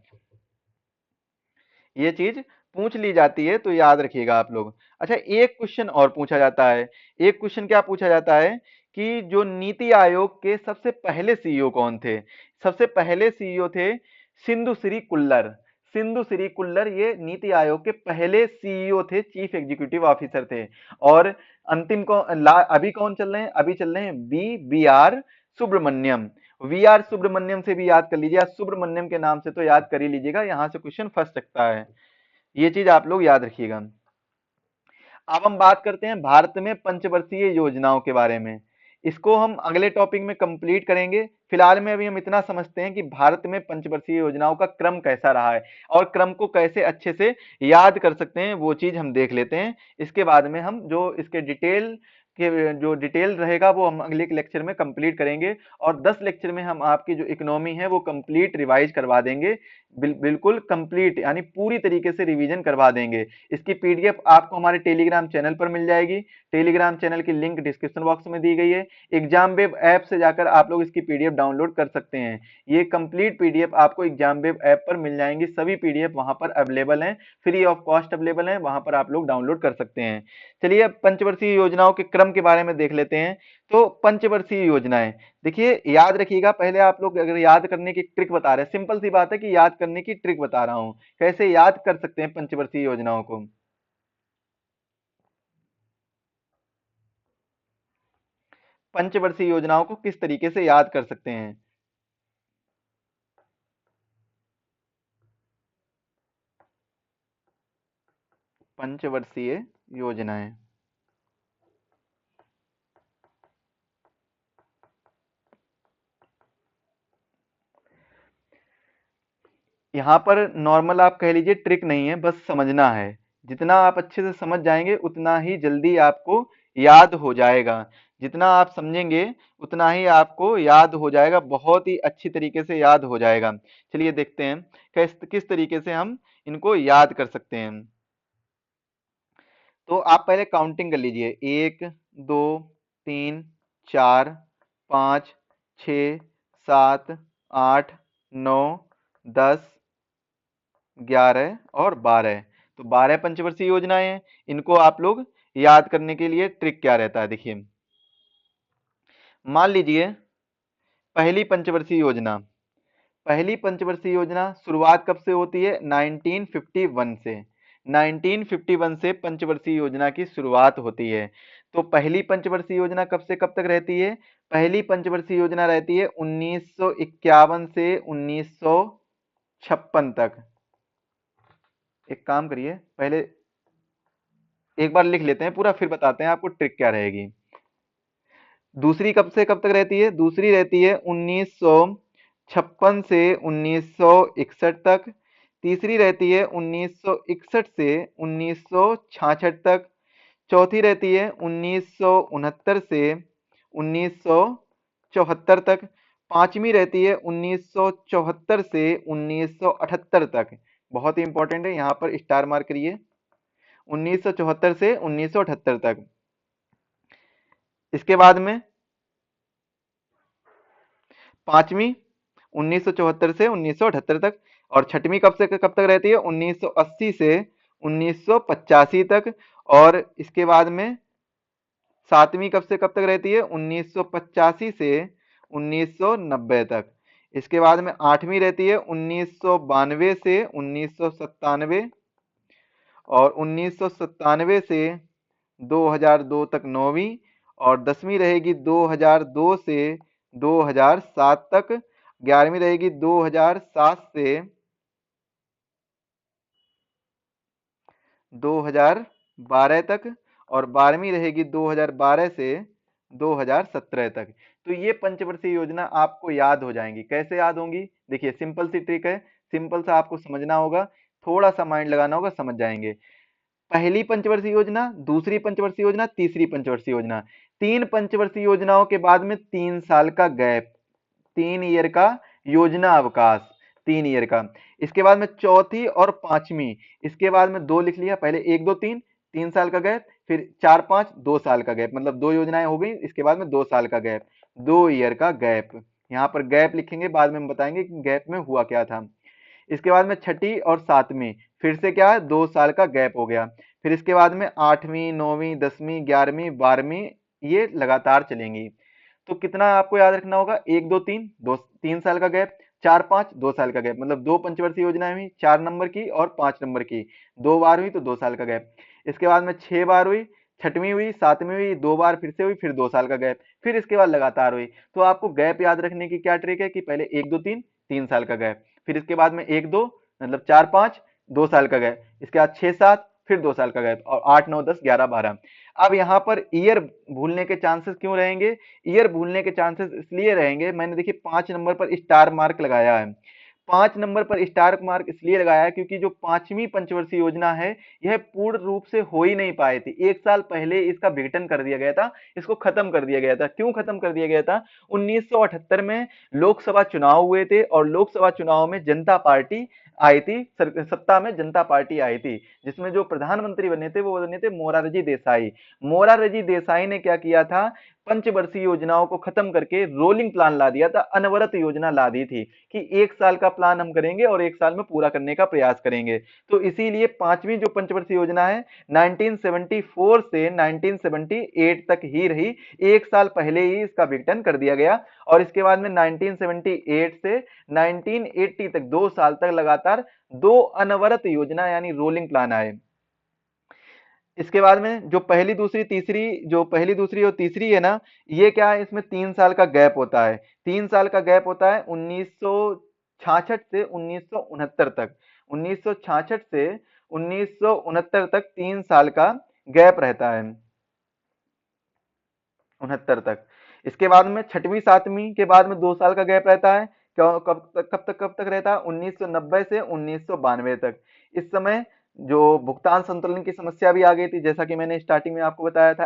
Speaker 1: ये चीज पूछ ली जाती है तो याद रखिएगा आप लोग। अच्छा, एक क्वेश्चन और पूछा जाता है। एक क्वेश्चन क्या पूछा जाता है कि जो नीति आयोग के सबसे पहले सीईओ कौन थे। सबसे पहले सीईओ थे सिंधु श्री कुल्लर। सिंधु श्री कुल्लर ये नीति आयोग के पहले सीईओ थे, चीफ एग्जीक्यूटिव ऑफिसर थे। और अंतिम अभी कौन चल रहे हैं, अभी चल रहे हैं B R Subrahmanyam. V R Subrahmanyam से भी याद कर लीजिए, सुब्रमण्यम के नाम से तो याद कर ही लीजिएगा, यहां से क्वेश्चन फंस सकता है, ये चीज आप लोग याद रखिएगा। अब हम बात करते हैं भारत में पंचवर्षीय योजनाओं के बारे में। इसको हम अगले टॉपिक में कंप्लीट करेंगे। फिलहाल में अभी हम इतना समझते हैं कि भारत में पंचवर्षीय योजनाओं का क्रम कैसा रहा है और क्रम को कैसे अच्छे से याद कर सकते हैं, वो चीज हम देख लेते हैं। इसके बाद में हम जो इसके डिटेल के जो डिटेल रहेगा वो हम अगले लेक्चर में कंप्लीट करेंगे, और 10 लेक्चर में हम आपकी जो इकोनॉमी है वो कंप्लीट रिवाइज करवा देंगे। बिल्कुल कंप्लीट यानी पूरी तरीके से रिवीजन करवा देंगे। इसकी पीडीएफ आपको हमारे टेलीग्राम चैनल पर मिल जाएगी। टेलीग्राम चैनल की लिंक डिस्क्रिप्शन बॉक्स में दी गई है। एग्जाम वेब ऐप से जाकर आप लोग इसकी पीडीएफ डाउनलोड कर सकते हैं। ये कंप्लीट पीडीएफ आपको एग्जाम वेब ऐप पर मिल जाएंगी, सभी पीडीएफ वहां पर अवेलेबल हैं, फ्री ऑफ कॉस्ट अवेलेबल हैं, वहां पर आप लोग डाउनलोड कर सकते हैं। चलिए अब पंचवर्षीय योजनाओं के क्रम के बारे में देख लेते हैं। तो पंचवर्षीय योजनाएं, देखिए याद रखिएगा, पहले आप लोग अगर याद करने की ट्रिक बता रहे हैं, सिंपल सी बात है कि याद करने की ट्रिक बता रहा हूं, कैसे याद कर सकते हैं पंचवर्षीय योजनाओं को। पंचवर्षीय योजनाओं को किस तरीके से याद कर सकते हैं। पंचवर्षीय योजनाएं, यहाँ पर नॉर्मल आप कह लीजिए, ट्रिक नहीं है, बस समझना है। जितना आप अच्छे से समझ जाएंगे उतना ही जल्दी आपको याद हो जाएगा। जितना आप समझेंगे उतना ही आपको याद हो जाएगा, बहुत ही अच्छी तरीके से याद हो जाएगा। चलिए देखते हैं किस किस तरीके से हम इनको याद कर सकते हैं। तो आप पहले काउंटिंग कर लीजिए, 1 2 3 4 5 6 7 8 9 10 11 और 12। तो 12 पंचवर्षीय योजनाएं हैं। इनको आप लोग याद करने के लिए ट्रिक क्या रहता है, देखिए मान लीजिए पहली पंचवर्षीय योजना, पहली पंचवर्षीय योजना शुरुआत कब से होती है, 1951 से। 1951 से पंचवर्षीय योजना की शुरुआत होती है। तो पहली पंचवर्षीय योजना कब से कब तक रहती है, पहली पंचवर्षीय योजना रहती है 1951 से 1956 तक। एक काम करिए, पहले एक बार लिख लेते हैं पूरा, फिर बताते हैं आपको ट्रिक क्या रहेगी। दूसरी कब से कब तक रहती है, दूसरी रहती है 1956 से 1961 तक। तीसरी रहती है 1961 से 1966 तक। चौथी रहती है 1969 से 1974 तक। पांचवी रहती है 1974 से 1978 तक। बहुत ही इंपॉर्टेंट है, यहाँ पर स्टार मार्क करिए, 1974 से 1978 तक। इसके बाद में पांचवी 1974 से 1978 तक। और छठवीं कब से कब तक रहती है, 1980 से 1985 तक। और इसके बाद में सातवीं कब से कब तक रहती है, 1985 से 1990 तक। इसके बाद में आठवीं रहती है 1992 से 1997। और 1997 से 2002 तक नौवीं। और 10वीं रहेगी 2002 से 2007 तक। 11वीं रहेगी 2007 से 2012 तक। और 12वीं रहेगी 2012 से 2017 तक। तो ये पंचवर्षीय योजना आपको याद हो जाएंगी। कैसे याद होंगी, देखिए सिंपल सी ट्रिक है, सिंपल सा आपको समझना होगा, थोड़ा सा माइंड लगाना होगा, समझ जाएंगे। पहली पंचवर्षीय योजना, दूसरी पंचवर्षीय योजना, तीसरी पंचवर्षीय योजना। तीन पंचवर्षीय योजनाओं के बाद में 3 साल का गैप, 3 ईयर का योजना अवकाश, 3 ईयर का। इसके बाद में चौथी और पांचवी, इसके बाद में दो लिख लिया, पहले 1 2 3, 3 साल का गैप, फिर 4 5 2 साल का गैप, मतलब दो योजनाएं हो गई, इसके बाद में 2 साल का गैप, 2 ईयर का गैप। यहाँ पर गैप लिखेंगे, बाद में हम बताएंगे कि गैप में हुआ क्या था। इसके बाद में छठी और सातवीं, फिर से क्या है, 2 साल का गैप हो गया। फिर इसके बाद में आठवीं, नौवीं, 10वीं, 11वीं, 12वीं, ये लगातार चलेंगी। तो कितना आपको याद रखना होगा, 1 2 3 3 साल का गैप, 4 5 2 साल का गैप, मतलब 2 पंचवर्षीय योजनाएं हुई, 4 नंबर की और 5 नंबर की, 2 बार हुई तो 2 साल का गैप। इसके बाद में 6 बार हुई, छठवीं हुई, सातवीं हुई, 2 बार फिर से हुई, फिर 2 साल का गैप, फिर इसके बाद लगातार हुई। तो आपको गैप याद रखने की क्या ट्रिक है कि पहले 1 2 3 3 साल का गैप, फिर इसके बाद में 1 2 मतलब 4 5 2 साल का गैप, इसके बाद 6 7 फिर 2 साल का गैप, और 8 9 10 11 12। अब यहाँ पर ईयर भूलने के चांसेस क्यों रहेंगे? ईयर भूलने के चांसेस इसलिए रहेंगे, मैंने देखिए 5 नंबर पर स्टार मार्क लगाया है। 5 नंबर पर स्टार मार्क इसलिए लगाया है क्योंकि जो 5वीं पंचवर्षीय योजना है, यह पूर्ण रूप से हो ही नहीं पाई थी। 1 साल पहले इसका विघटन कर दिया गया था, इसको खत्म कर दिया गया था। क्यों खत्म कर दिया गया था? 1978 में लोकसभा चुनाव हुए थे, और लोकसभा चुनाव में जनता पार्टी आई थी, सत्ता में जनता पार्टी आई थी, जिसमें जो प्रधानमंत्री बने थे वो बने थे मोरारजी देसाई। मोरारजी देसाई ने क्या किया था? पंचवर्षीय योजनाओं को खत्म करके रोलिंग प्लान ला दिया था, अनवरत योजना ला दी थी कि 1 साल का प्लान हम करेंगे और 1 साल में पूरा करने का प्रयास करेंगे। तो इसीलिए 5वीं जो पंचवर्षीय योजना है 1974 से 1978 तक ही रही, 1 साल पहले ही इसका विघटन कर दिया गया, और इसके बाद में 1978 से 1980 तक 2 साल तक लगातार 2 अनवरत योजना यानी रोलिंग प्लान आए। इसके बाद में जो पहली दूसरी और तीसरी है ना, ये क्या है, इसमें 3 साल का गैप होता है। 3 साल का गैप होता है 1966 से 1969 तक। 1966 से 1969 तक 3 साल का गैप रहता है, 69 तक। इसके बाद में छठवीं सातवीं के बाद में 2 साल का गैप रहता है। क्यों, कब तक रहता है? 1990 से 1992 तक। इस समय जो भुगतान संतुलन की समस्या भी आ गई थी, जैसा कि मैंने स्टार्टिंग में आपको बताया था,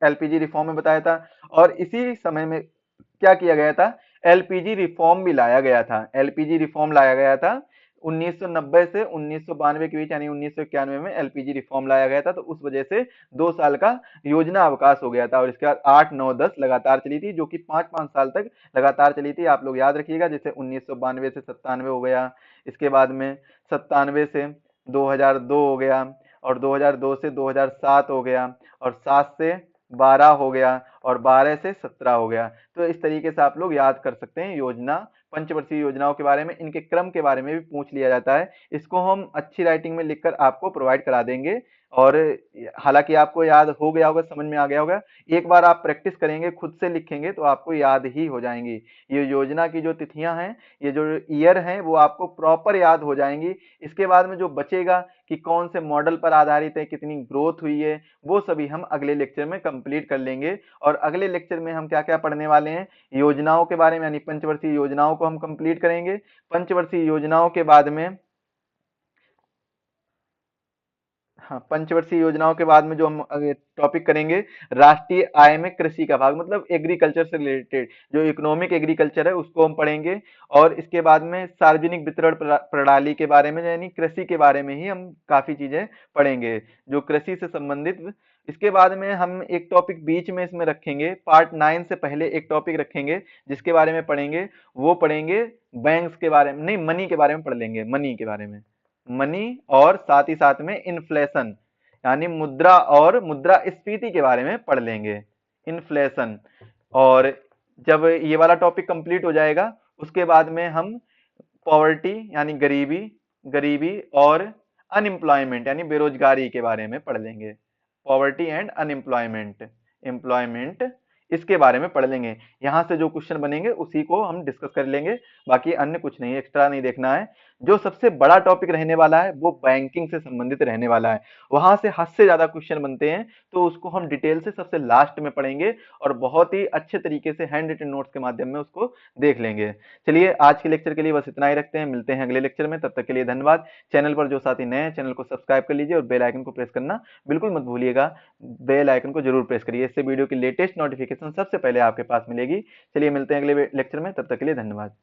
Speaker 1: एलपीजी रिफॉर्म में बताया था। और इसी समय में क्या किया गया था? एलपीजी रिफॉर्म भी लाया गया था, एलपीजी रिफॉर्म लाया गया था 1990 से 1992 के बीच, यानी 1991 में एलपीजी रिफॉर्म लाया गया था। तो उस वजह से 2 साल का योजना अवकाश हो गया था, और इसके बाद 8 9 10 लगातार चली थी, जो कि 5 5 साल तक लगातार चली थी। आप लोग याद रखिएगा, जैसे 1992 से 97 हो गया, इसके बाद में 97 से 2002 हो गया, और 2002 से 2007 हो गया, और 7 से 12 हो गया, और 12 से 17 हो गया। तो इस तरीके से आप लोग याद कर सकते हैं योजना, पंचवर्षीय योजनाओं के बारे में, इनके क्रम के बारे में भी पूछ लिया जाता है। इसको हम अच्छी राइटिंग में लिखकर आपको प्रोवाइड करा देंगे, और हालांकि आपको याद हो गया होगा, समझ में आ गया होगा। एक बार आप प्रैक्टिस करेंगे, खुद से लिखेंगे, तो आपको याद ही हो जाएंगी। ये योजना की जो तिथियां हैं, ये जो ईयर हैं, वो आपको प्रॉपर याद हो जाएंगी। इसके बाद में जो बचेगा कि कौन से मॉडल पर आधारित है, कितनी ग्रोथ हुई है, वो सभी हम अगले लेक्चर में कंप्लीट कर लेंगे। और अगले लेक्चर में हम क्या क्या पढ़ने वाले हैं? योजनाओं के बारे में, यानी पंचवर्षीय योजनाओं को हम कंप्लीट करेंगे। पंचवर्षीय योजनाओं के बाद में, हाँ, पंचवर्षीय योजनाओं के बाद में जो हम टॉपिक करेंगे, राष्ट्रीय आय में कृषि का भाग, मतलब एग्रीकल्चर से रिलेटेड जो इकोनॉमिक एग्रीकल्चर है उसको हम पढ़ेंगे। और इसके बाद में सार्वजनिक वितरण प्रणाली के बारे में, यानी कृषि के बारे में ही हम काफी चीजें पढ़ेंगे जो कृषि से संबंधित। इसके बाद में हम एक टॉपिक बीच में इसमें रखेंगे, पार्ट 9 से पहले एक टॉपिक रखेंगे जिसके बारे में पढ़ेंगे, वो पढ़ेंगे बैंक्स के बारे में, नहीं, मनी के बारे में पढ़ लेंगे, मनी के बारे में, मनी। और साथ ही साथ में इन्फ्लेशन, यानी मुद्रा और मुद्रास्फीति के बारे में पढ़ लेंगे, इन्फ्लेशन। और जब ये वाला टॉपिक कंप्लीट हो जाएगा, उसके बाद में हम पॉवर्टी यानी गरीबी, गरीबी और अनएम्प्लॉयमेंट यानी बेरोजगारी के बारे में पढ़ लेंगे। पॉवर्टी एंड अनएम्प्लॉयमेंट, एम्प्लॉयमेंट, इसके बारे में पढ़ लेंगे। यहां से जो क्वेश्चन बनेंगे उसी को हम डिस्कस कर लेंगे, बाकी अन्य कुछ नहीं, एक्स्ट्रा नहीं देखना है। जो सबसे बड़ा टॉपिक रहने वाला है वो बैंकिंग से संबंधित रहने वाला है, वहां से हद से ज्यादा क्वेश्चन बनते हैं, तो उसको हम डिटेल से सबसे लास्ट में पढ़ेंगे, और बहुत ही अच्छे तरीके से हैंड रिटन नोट्स के माध्यम में उसको देख लेंगे। चलिए, आज के लेक्चर के लिए बस इतना ही रखते हैं, मिलते हैं अगले लेक्चर में, तब तक के लिए धन्यवाद। चैनल पर जो साथी नए हैं, चैनल को सब्सक्राइब कर लीजिए, और बेल आइकन को प्रेस करना बिल्कुल मत भूलिएगा, बेल आइकन को जरूर प्रेस करिए, इससे वीडियो की लेटेस्ट नोटिफिकेशन सबसे पहले आपके पास मिलेगी। चलिए, मिलते हैं अगले लेक्चर में, तब तक के लिए धन्यवाद।